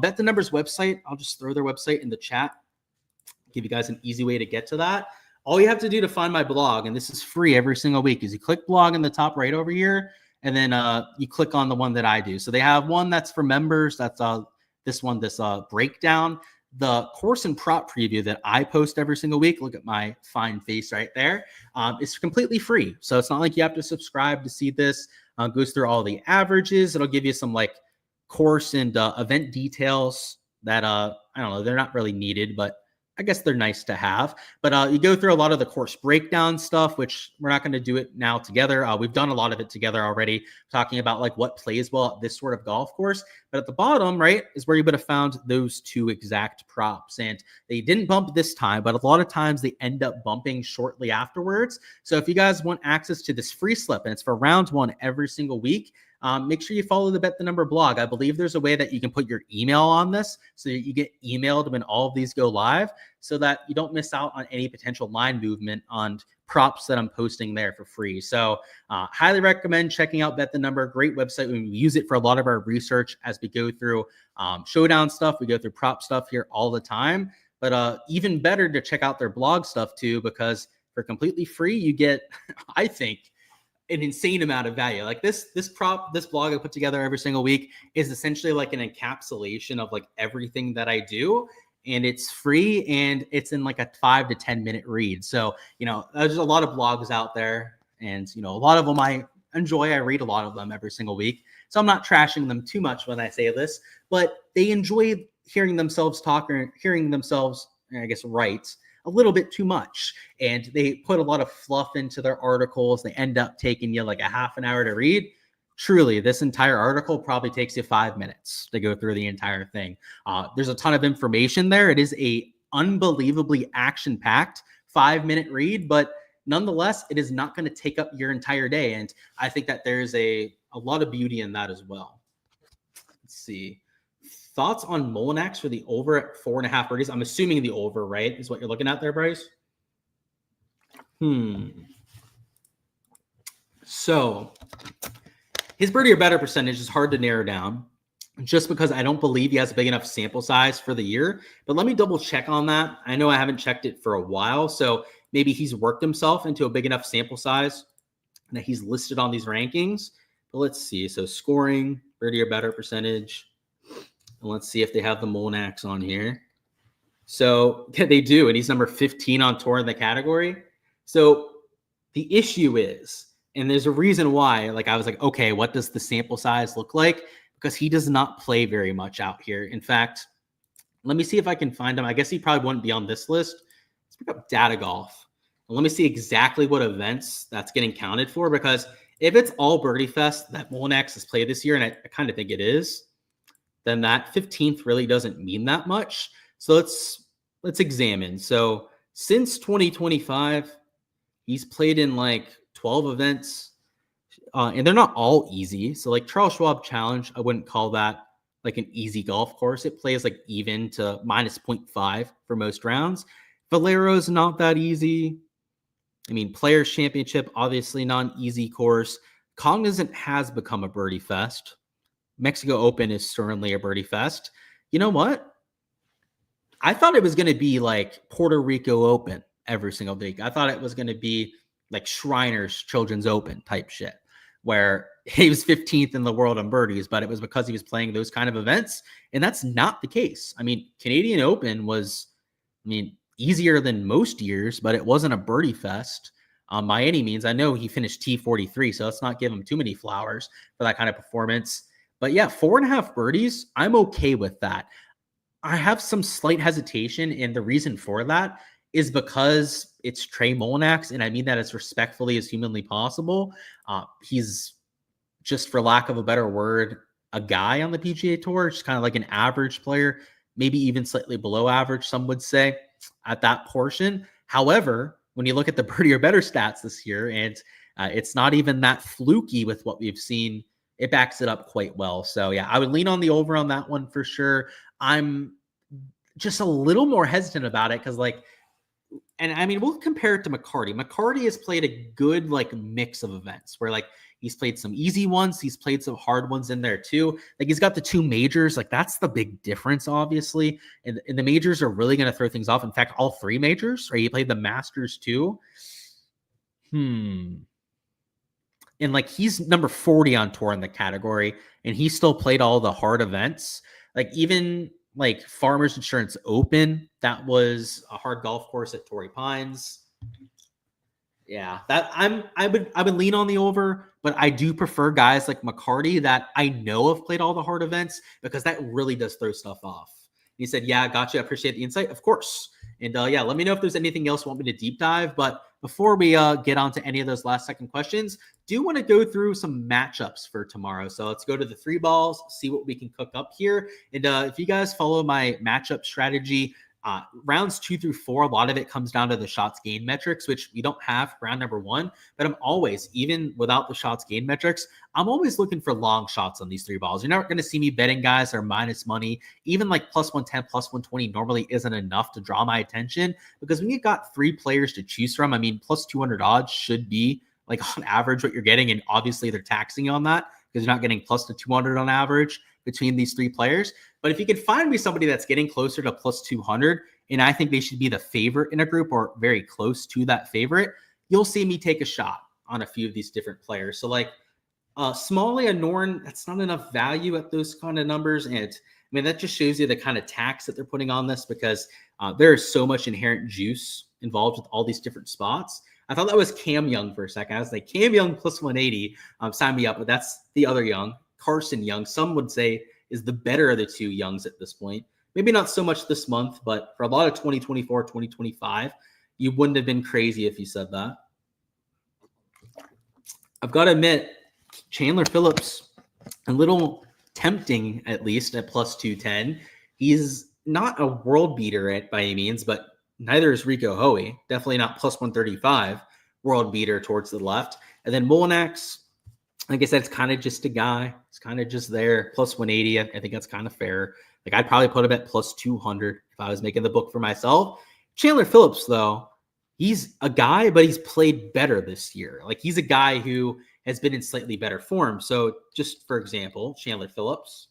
Bet the Numbers website, I'll just throw their website in the chat, give you guys an easy way to get to that. All you have to do to find my blog, and this is free every single week, is you click blog in the top right over here, and then you click on the one that I do. So they have one that's for members. That's this breakdown. The course and prop preview that I post every single week, look at my fine face right there, is completely free. So it's not like you have to subscribe to see this. Goes through all the averages. It'll give you some like course and event details that, I don't know, they're not really needed, but I guess they're nice to have. But you go through a lot of the course breakdown stuff, which we're not going to do it now together. We've done a lot of it together already, talking about like what plays well at this sort of golf course. But at the bottom, right, is where you would have found those two exact props. And they didn't bump this time, but a lot of times they end up bumping shortly afterwards. So if you guys want access to this free slip, and it's for round one every single week, make sure you follow the Bet the Number blog. I believe there's a way that you can put your email on this so that you get emailed when all of these go live, so that you don't miss out on any potential line movement on props that I'm posting there for free. So highly recommend checking out Bet the Number. Great website. We use it for a lot of our research as we go through showdown stuff. We go through prop stuff here all the time. But even better to check out their blog stuff too, because for completely free, you get, I think, an insane amount of value. Like this blog I put together every single week is essentially like an encapsulation of like everything that I do, and it's free, and it's in like a 5 to 10 minute read. So, there's a lot of blogs out there, and, a lot of them I enjoy. I read a lot of them every single week. So I'm not trashing them too much when I say this, but they enjoy hearing themselves talk, or hearing themselves, I guess, write a little bit too much, and they put a lot of fluff into their articles. They end up taking you like a half an hour to read. Truly, this entire article probably takes you 5 minutes to go through the entire thing. There's a ton of information there. It is a unbelievably action-packed 5-minute read, but nonetheless, it is not going to take up your entire day. And I think that there's a lot of beauty in that as well. Let's see. Thoughts on Molinax for the over at 4.5 birdies? I'm assuming the over, right, is what you're looking at there, Bryce? So his birdie or better percentage is hard to narrow down, just because I don't believe he has a big enough sample size for the year. But let me double check on that. I know I haven't checked it for a while, so maybe he's worked himself into a big enough sample size that he's listed on these rankings. But let's see. So scoring, birdie or better percentage. And let's see if they have the Molinax on here. So yeah, they do, and he's number 15 on tour in the category. So the issue is, and there's a reason why, like I was like, okay, what does the sample size look like? Because he does not play very much out here. In fact, let me see if I can find him. I guess he probably wouldn't be on this list. Let's pick up Data Golf. And let me see exactly what events that's getting counted for, because if it's all Birdie Fest that Molinax has played this year, and I kind of think it is, then that 15th really doesn't mean that much. So let's examine. So since 2025, he's played in like 12 events, and they're not all easy. So like Charles Schwab Challenge, I wouldn't call that like an easy golf course. It plays like even to minus 0.5 for most rounds. Valero's not that easy. I mean, Players Championship, obviously not an easy course. Cognizant has become a birdie fest. Mexico Open is certainly a birdie fest. You know what? I thought it was going to be like Puerto Rico Open every single week. I thought it was going to be like Shriners Children's Open type shit, where he was 15th in the world on birdies, but it was because he was playing those kind of events. And that's not the case. I mean, Canadian Open was, easier than most years, but it wasn't a birdie fest by any means. I know he finished T43, so let's not give him too many flowers for that kind of performance. But yeah, 4.5 birdies, I'm okay with that. I have some slight hesitation, and the reason for that is because it's Trey Molinax, and I mean that as respectfully as humanly possible. He's, just for lack of a better word, a guy on the PGA Tour, just kind of like an average player, maybe even slightly below average, some would say. at that portion. However, when you look at the birdie or better stats this year, and it's not even that fluky with what we've seen, it backs it up quite well. So yeah, I would lean on the over on that one for sure. I'm just a little more hesitant about it because and I mean, we'll compare it to McCarty. McCarty has played a good mix of events where he's played some easy ones, he's played some hard ones in there too. He's got the 2 majors. That's the big difference, obviously. And the majors are really going to throw things off. In fact, all 3 majors, right? He played the Masters too. And he's number 40 on tour in the category, and he still played all the hard events. Even Farmers Insurance Open, that was a hard golf course at Torrey Pines. Yeah, that I would lean on the over, but I do prefer guys like McCarty that I know have played all the hard events because that really does throw stuff off. He said, "Yeah, gotcha. I appreciate the insight, of course." And yeah, let me know if there's anything else you want me to deep dive. But before we get on to any of those last second questions, do want to go through some matchups for tomorrow. So let's go to the 3 balls, see what we can cook up here. And if you guys follow my matchup strategy, rounds 2 through 4, a lot of it comes down to the shots gained metrics, which we don't have round number 1. But I'm always, even without the shots gained metrics, I'm always looking for long shots on these 3 balls. You're not going to see me betting guys that are minus money. Even plus 110, plus 120 normally isn't enough to draw my attention, because when you've got 3 players to choose from, I mean, plus 200 odds should be on average what you're getting. And obviously they're taxing you on that because you're not getting plus to 200 on average between these 3 players. But if you can find me somebody that's getting closer to plus 200, and I think they should be the favorite in a group or very close to that favorite, you'll see me take a shot on a few of these different players. So Smalley and Norn, that's not enough value at those kind of numbers. And I mean, that just shows you the kind of tax that they're putting on this, because there is so much inherent juice involved with all these different spots. I thought that was Cam Young for a second. I was like, Cam Young plus 180, sign me up. But that's the other Young, Carson Young. Some would say is the better of the 2 Youngs at this point. Maybe not so much this month, but for a lot of 2024, 2025, you wouldn't have been crazy if you said that. I've got to admit, Chandler Phillips, a little tempting, at least at plus 210. He's not a world beater by any means, but neither is Rico Hoey. Definitely not plus 135 world beater towards the left. And then Molinax, like I said, it's kind of just a guy. It's kind of just there. Plus 180. I think that's kind of fair. I'd probably put him at plus 200 if I was making the book for myself. Chandler Phillips, though, he's a guy, but he's played better this year. He's a guy who has been in slightly better form. So just for example, Chandler Phillips,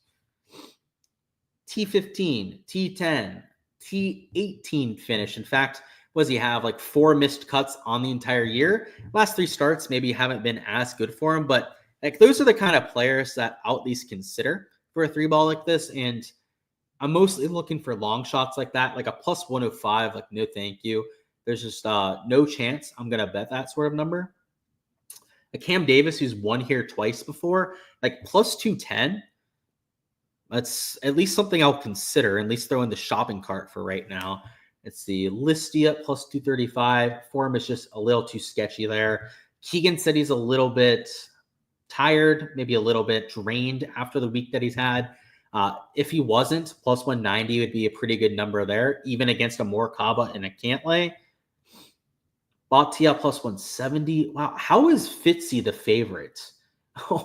T15, T10, T18 finish. In fact, what does he have? 4 missed cuts on the entire year. Last 3 starts maybe haven't been as good for him, but those are the kind of players that I'll at least consider for a 3 ball like this. And I'm mostly looking for long shots like that, a plus 105. No, thank you. There's just no chance I'm going to bet that sort of number. Cam Davis, who's won here twice before, plus 210. That's at least something I'll consider, at least throw in the shopping cart for right now. It's the Listia plus 235. Form is just a little too sketchy there. Keegan said he's a little bit tired, maybe a little bit drained after the week that he's had. If he wasn't, plus 190 would be a pretty good number there, even against a Morikawa and a Cantlay. Bhatia plus 170. Wow, how is Fitzy the favorite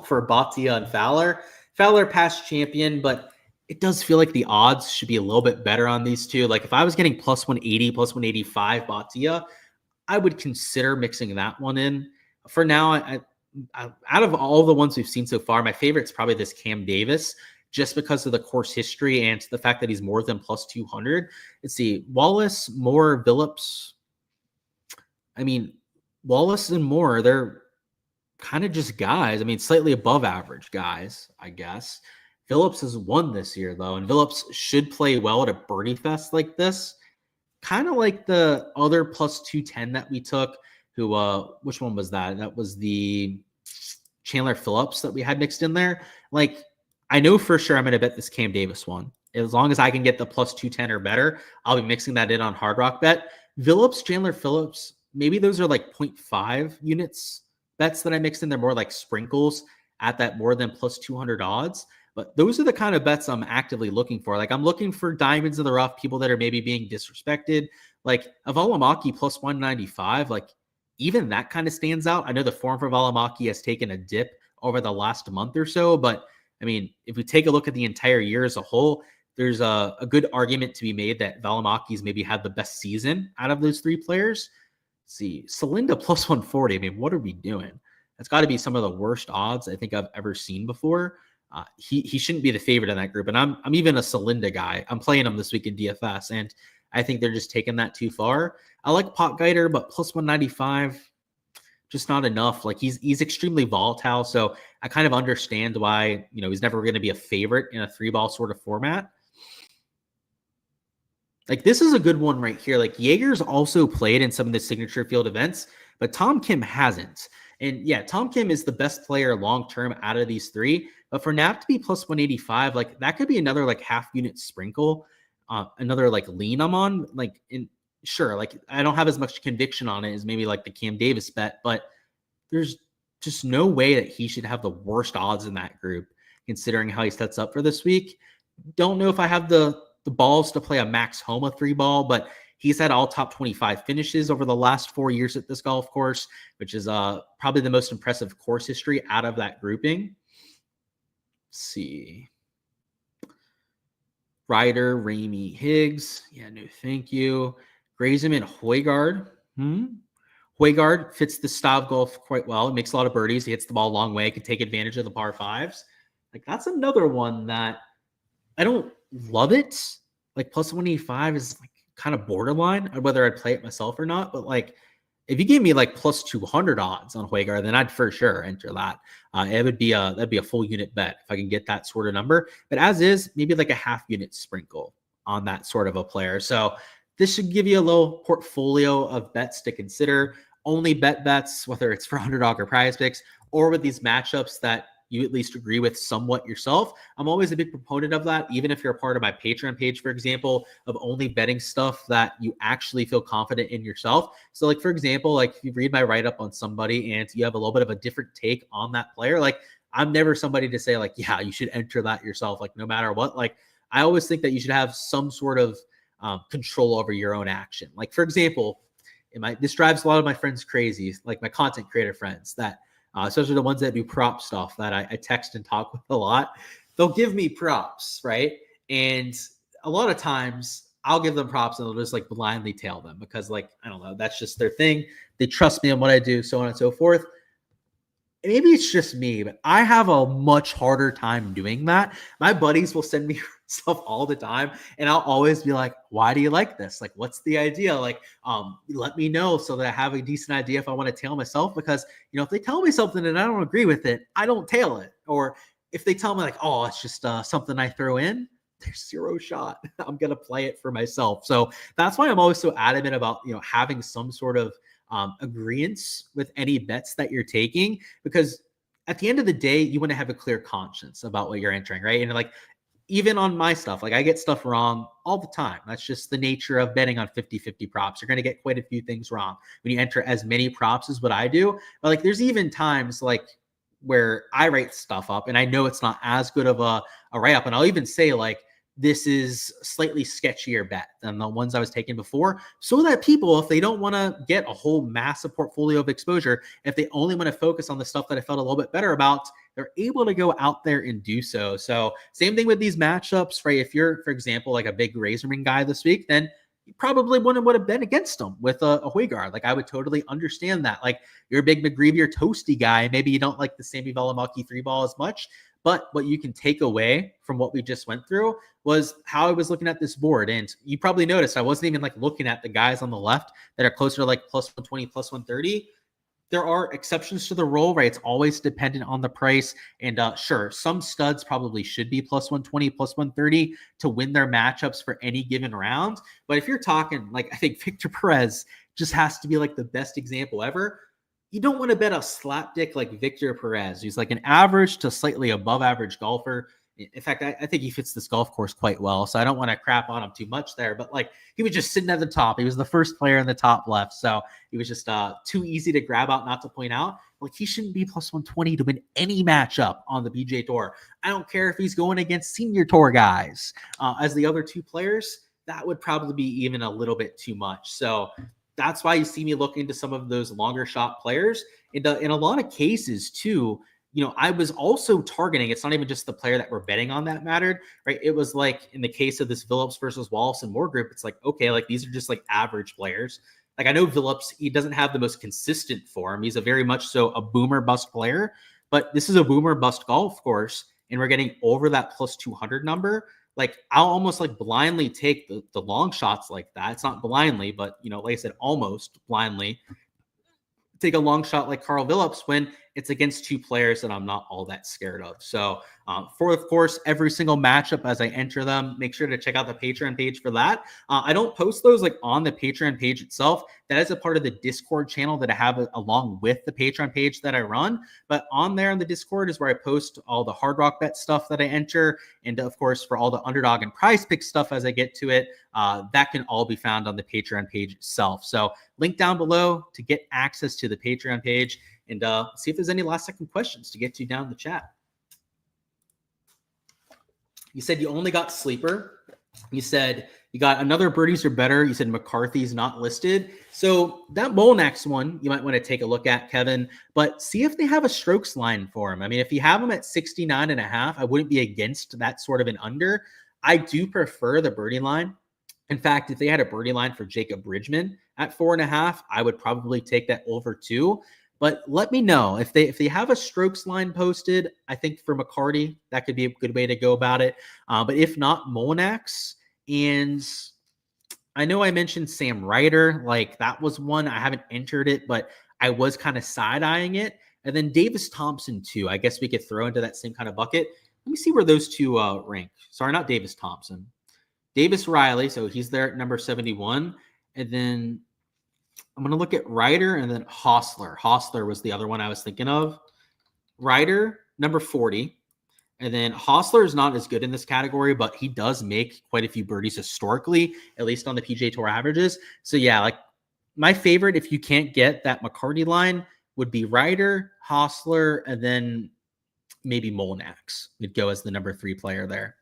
for Bhatia and Fowler? Fowler past champion, but it does feel like the odds should be a little bit better on these two. If I was getting plus 180, plus 185 Bhatia, I would consider mixing that one in. For now, I out of all the ones we've seen so far, my favorite is probably this Cam Davis, just because of the course history and the fact that he's more than plus 200. Let's see, Wallace, Moore, Phillips. I mean, Wallace and Moore, they're kind of just guys. I mean, slightly above average guys, I guess. Phillips has won this year, though, and Phillips should play well at a birdie fest like this. Kind of like the other plus 210 that we took, who, which one was that? That was the Chandler Phillips that we had mixed in there. I know for sure I'm going to bet this Cam Davis one. As long as I can get the plus 210 or better, I'll be mixing that in on Hard Rock Bet. Phillips, Chandler Phillips, maybe those are 0.5 units bets that I mixed in. They're more like sprinkles at that more than plus 200 odds. But those are the kind of bets I'm actively looking for. I'm looking for diamonds in the rough, people that are maybe being disrespected, Like a Valimaki plus 195, like even that kind of stands out. I know the form for Valimaki has taken a dip over the last month or so, but I mean, if we take a look at the entire year as a whole, there's a good argument to be made that Valimaki's maybe had the best season out of those three players. Let's see, Celinda plus 140. I mean, what are we doing? That's got to be some of the worst odds I think I've ever seen before. He shouldn't be the favorite in that group. And I'm even a Celinda guy. I'm playing him this week in DFS, and I think they're just taking that too far. I like Potgieter, but plus 195, just not enough. Like he's extremely volatile. So I kind of understand why, he's never going to be a favorite in a 3-ball sort of format. Like this is a good one right here. Like Jaeger's also played in some of the signature field events, but Tom Kim hasn't. And yeah, Tom Kim is the best player long-term out of these three, but for Knapp to be plus 185, like that could be another like half unit sprinkle, another like lean I'm on. Like sure, like I don't have as much conviction on it as maybe like the Cam Davis bet, but there's just no way that he should have the worst odds in that group, considering how he sets up for this week. Don't know if I have the balls to play a Max Homa 3-ball, but he's had all top 25 finishes over the last 4 years at this golf course, which is probably the most impressive course history out of that grouping. Let's see. Ryder, Ramey, Higgs. Yeah, no, thank you. Grayson and Højgaard. Højgaard fits the style of golf quite well. He makes a lot of birdies. He hits the ball a long way. Can take advantage of the par fives. Like that's another one that I don't love it. Like plus 185 is like kind of borderline on whether I'd play it myself or not. But like if you gave me like plus 200 odds on Højgaard, then I'd for sure enter that. That'd be a full unit bet if I can get that sort of number. But as is, maybe like a half unit sprinkle on that sort of a player. So this should give you a little portfolio of bets to consider. Only bet bets, whether it's for Underdog or Prize Picks, or with these matchups that you at least agree with somewhat yourself. I'm always a big proponent of that, even if you're a part of my Patreon page, for example, of only betting stuff that you actually feel confident in yourself. So like, for example, like if you read my write-up on somebody and you have a little bit of a different take on that player, like I'm never somebody to say like, yeah, you should enter that yourself, like no matter what. Like I always think that you should have some sort of control over your own action. Like for example, this drives a lot of my friends crazy, like my content creator friends that especially the ones that do prop stuff that I text and talk with a lot. They'll give me props, right? And a lot of times I'll give them props and they'll just like blindly tail them because like, I don't know, that's just their thing. They trust me on what I do, so on and so forth. Maybe it's just me, but I have a much harder time doing that. My buddies will send me stuff all the time, and I'll always be like, why do you like this? Like, what's the idea? Like, let me know so that I have a decent idea if I want to tail myself, because, if they tell me something and I don't agree with it, I don't tail it. Or if they tell me like, oh, it's just something I throw in, there's zero shot I'm going to play it for myself. So that's why I'm always so adamant about, having some sort of agreements with any bets that you're taking, because at the end of the day, you want to have a clear conscience about what you're entering, right? And like, even on my stuff, like I get stuff wrong all the time. That's just the nature of betting on 50-50 props. You're going to get quite a few things wrong when you enter as many props as what I do. But like, there's even times like where I write stuff up and I know it's not as good of a write-up. And I'll even say like, this is slightly sketchier bet than the ones I was taking before, so that people, if they don't want to get a whole massive portfolio of exposure, if they only want to focus on the stuff that I felt a little bit better about, they're able to go out there and do so. So same thing with these matchups, right? If you're, for example, like a big Razorman guy this week, then you probably wouldn't have bet against them with a Højgaard. Like I would totally understand that. Like you're a big McGreevy or Toasty guy. Maybe you don't like the Sammy Valimaki 3-ball as much. But what you can take away from what we just went through was how I was looking at this board. And you probably noticed I wasn't even like looking at the guys on the left that are closer to like plus 120, plus 130. There are exceptions to the rule, right? It's always dependent on the price. And sure, some studs probably should be plus 120, plus 130 to win their matchups for any given round. But if you're talking like, I think Victor Perez just has to be like the best example ever. You don't want to bet a slapdick like Victor Perez, who's like an average to slightly above average golfer. In fact, I think he fits this golf course quite well, so I don't want to crap on him too much there. But like, he was just sitting at the top. He was the first player in the top left, so he was just too easy to grab out, not to point out. Like, he shouldn't be plus 120 to win any matchup on the PGA Tour. I don't care if he's going against senior tour guys. As the other two players, that would probably be even a little bit too much. So that's why you see me look into some of those longer shot players. In a lot of cases too, I was also targeting, it's not even just the player that we're betting on that mattered, right? It was like in the case of this Phillips versus Wallace and Moore group, it's like, okay, like these are just like average players. Like I know Phillips, he doesn't have the most consistent form. He's a very much so a boomer bust player, but this is a boomer bust golf course, and we're getting over that plus 200 number. Like I'll almost like blindly take the long shots like that. It's not blindly, but like I said, almost blindly take a long shot like Carl Phillips when it's against two players that I'm not all that scared of. So for, of course, every single matchup as I enter them, make sure to check out the Patreon page for that. I don't post those like on the Patreon page itself. That is a part of the Discord channel that I have along with the Patreon page that I run. But on there in the Discord is where I post all the Hard Rock Bet stuff that I enter. And of course, for all the Underdog and Prize Pick stuff as I get to it, that can all be found on the Patreon page itself. So link down below to get access to the Patreon page, and see if there's any last second questions to get to down in the chat. You said you only got sleeper. You said you got another birdies or better. You said McCarthy's not listed. So that Molnax one, you might want to take a look at, Kevin, but see if they have a strokes line for him. I mean, if you have him at 69.5, I wouldn't be against that sort of an under. I do prefer the birdie line. In fact, if they had a birdie line for Jacob Bridgman at 4.5, I would probably take that over too. But let me know if they have a strokes line posted. I think for McCarty, that could be a good way to go about it. But if not, Molnax. And I know I mentioned Sam Ryder. Like that was one. I haven't entered it, but I was kind of side-eyeing it. And then Davis Thompson too. I guess we could throw into that same kind of bucket. Let me see where those two rank. Sorry, not Davis Thompson. Davis Riley. So he's there at number 71. And then I'm going to look at Ryder and then Hostler. Hostler was the other one I was thinking of. Ryder, number 40. And then Hostler is not as good in this category, but he does make quite a few birdies historically, at least on the PGA Tour averages. So yeah, like my favorite, if you can't get that McCarty line, would be Ryder, Hostler, and then maybe Molnax would go as the number 3 player there.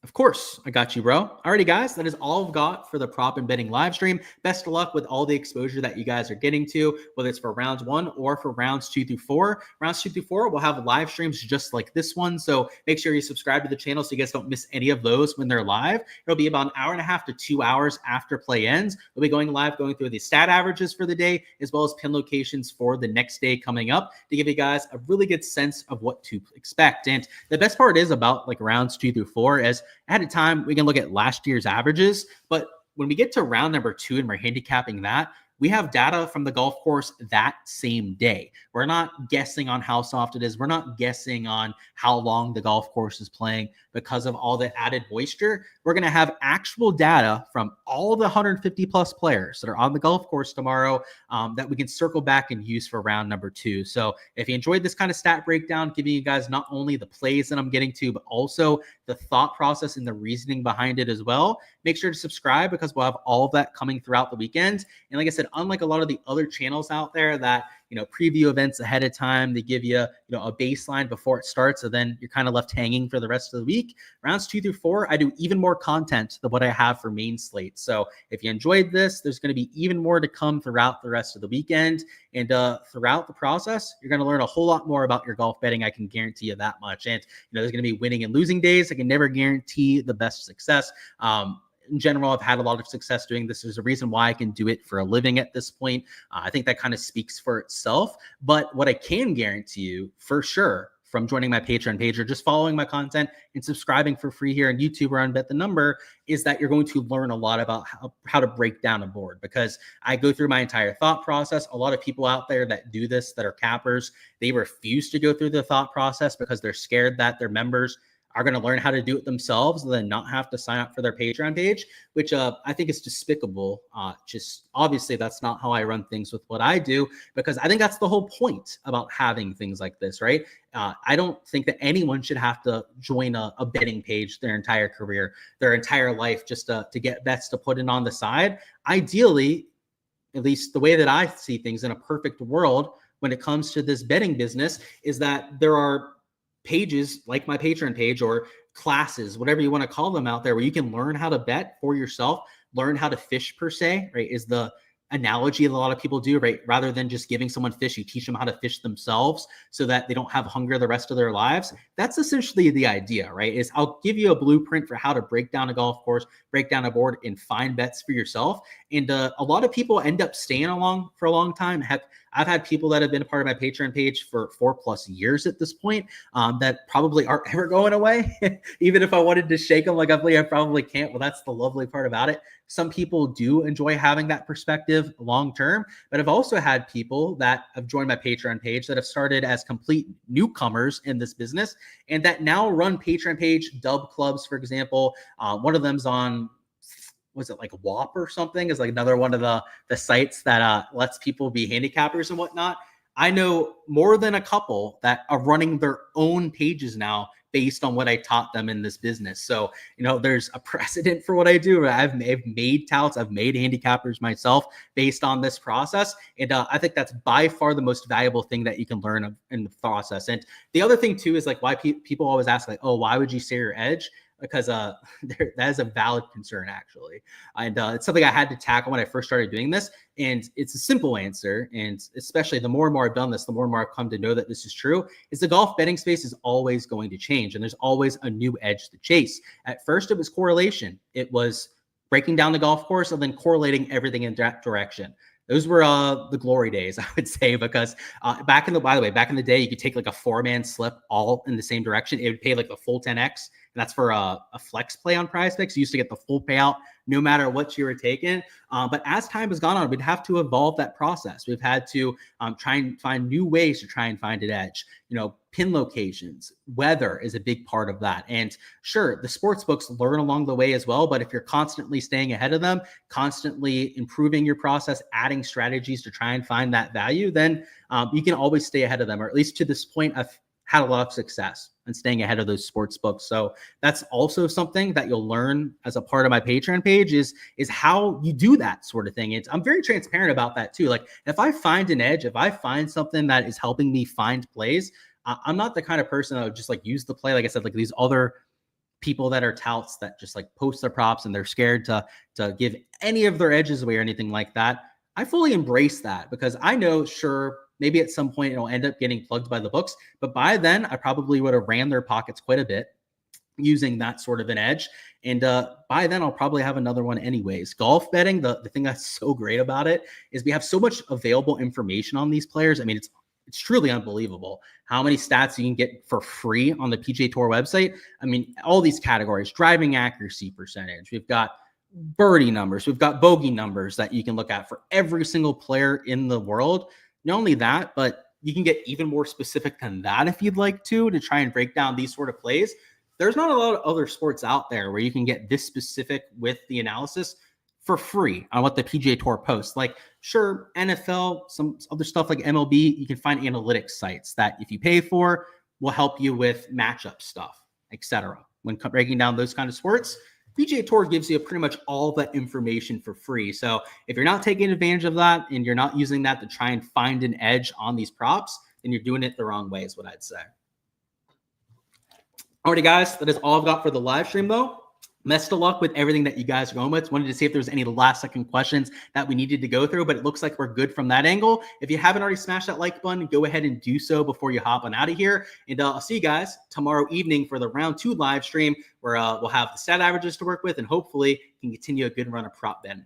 Of course, I got you, bro. Alrighty, guys, that is all I've got for the prop and betting live stream. Best of luck with all the exposure that you guys are getting to, whether it's for rounds 1 or for rounds 2 through 4. Rounds 2 through 4, we'll have live streams just like this one. So make sure you subscribe to the channel so you guys don't miss any of those when they're live. It'll be about an hour and a half to 2 hours after play ends. We'll be going live, going through the stat averages for the day, as well as pin locations for the next day coming up to give you guys a really good sense of what to expect. And the best part is about like rounds 2 through 4 is at a time, we can look at last year's averages, but when we get to round number 2 and we're handicapping that, we have data from the golf course that same day. We're not guessing on how soft it is. We're not guessing on how long the golf course is playing because of all the added moisture. We're going to have actual data from all the 150 plus players that are on the golf course tomorrow that we can circle back and use for round number 2. So if you enjoyed this kind of stat breakdown, giving you guys not only the plays that I'm getting to, but also the thought process and the reasoning behind it as well, make sure to subscribe because we'll have all of that coming throughout the weekend. And like I said, unlike a lot of the other channels out there that, preview events ahead of time, they give you, a baseline before it starts, so then you're kind of left hanging for the rest of the week. Rounds 2 through 4, I do even more content than what I have for main slate. So if you enjoyed this, there's going to be even more to come throughout the rest of the weekend. And throughout the process, you're going to learn a whole lot more about your golf betting. I can guarantee you that much. And, there's going to be winning and losing days. I can never guarantee the best success. In general, I've had a lot of success doing this. There's a reason why I can do it for a living at this point. I think that kind of speaks for itself. But what I can guarantee you for sure from joining my Patreon page or just following my content and subscribing for free here on YouTube or on Bet the Number is that you're going to learn a lot about how to break down a board, because I go through my entire thought process. A lot of people out there that do this, that are cappers, they refuse to go through the thought process because they're scared that their members are going to learn how to do it themselves and then not have to sign up for their Patreon page, which I think is despicable. Just obviously that's not how I run things with what I do, because I think that's the whole point about having things like this, right? I don't think that anyone should have to join a betting page their entire career, their entire life, just to get bets to put in on the side. Ideally, at least the way that I see things in a perfect world when it comes to this betting business, is that there are pages like my Patreon page or classes, whatever you want to call them out there, where you can learn how to bet for yourself, learn how to fish per se, right? Is the analogy that a lot of people do, right? Rather than just giving someone fish, you teach them how to fish themselves so that they don't have hunger the rest of their lives. That's essentially the idea, right? Is I'll give you a blueprint for how to break down a golf course, break down a board, and find bets for yourself. And a lot of people end up staying along for a long time. Heck, I've had people that have been a part of my Patreon page for 4+ years at this point, that probably aren't ever going away. Even if I wanted to shake them like I probably can't. Well, that's the lovely part about it. Some people do enjoy having that perspective long term, but I've also had people that have joined my Patreon page that have started as complete newcomers in this business and that now run Patreon page dub clubs, for example. One of them's on, was it like WAP or something, is like another one of the sites that lets people be handicappers and whatnot. I know more than a couple that are running their own pages now based on what I taught them in this business. So, there's a precedent for what I do. I've made touts, I've made handicappers myself based on this process. And I think that's by far the most valuable thing that you can learn in the process. And the other thing too is like why people always ask like, oh, why would you say your edge? Because that is a valid concern, actually. And it's something I had to tackle when I first started doing this. And it's a simple answer. And especially the more and more I've done this, the more and more I've come to know that this is true, is the golf betting space is always going to change. And there's always a new edge to chase. At first, it was correlation. It was breaking down the golf course and then correlating everything in that direction. Those were the glory days, I would say, because back in the day, you could take like a 4-man slip all in the same direction. It would pay like the full 10x. And that's for a flex play on PrizePicks. You used to get the full payout no matter what you were taking. But as time has gone on, we'd have to evolve that process. We've had to try and find new ways to try and find an edge. Pin locations, weather is a big part of that. And sure, the sports books learn along the way as well. But if you're constantly staying ahead of them, constantly improving your process, adding strategies to try and find that value, then you can always stay ahead of them. Or at least to this point, I've had a lot of success in staying ahead of those sports books. So that's also something that you'll learn as a part of my Patreon page is how you do that sort of thing. I'm very transparent about that too. Like if I find an edge, if I find something that is helping me find plays, I'm not the kind of person that would just like use the play. Like I said, like these other people that are touts that just like post their props and they're scared to give any of their edges away or anything like that. I fully embrace that because I know, sure, maybe at some point it'll end up getting plugged by the books, but by then I probably would have ran their pockets quite a bit using that sort of an edge. And by then I'll probably have another one anyways. Golf betting, the thing that's so great about it is we have so much available information on these players. I mean, it's truly unbelievable how many stats you can get for free on the PGA Tour website. I mean, all these categories, driving accuracy percentage, we've got birdie numbers, we've got bogey numbers that you can look at for every single player in the world. Not only that, but you can get even more specific than that if you'd like to try and break down these sort of plays. There's not a lot of other sports out there where you can get this specific with the analysis for free on what the PGA Tour posts. Like, sure, NFL, some other stuff like MLB, you can find analytics sites that if you pay for will help you with matchup stuff, etc. When breaking down those kind of sports, PGA Tour gives you pretty much all that information for free. So if you're not taking advantage of that and you're not using that to try and find an edge on these props, then you're doing it the wrong way is what I'd say. Alrighty, guys, that is all I've got for the live stream, though. Best of luck with everything that you guys are going with. Wanted to see if there was any last-second questions that we needed to go through, but it looks like we're good from that angle. If you haven't already smashed that like button, go ahead and do so before you hop on out of here. And I'll see you guys tomorrow evening for the round 2 live stream where we'll have the stat averages to work with and hopefully can continue a good run of prop betting.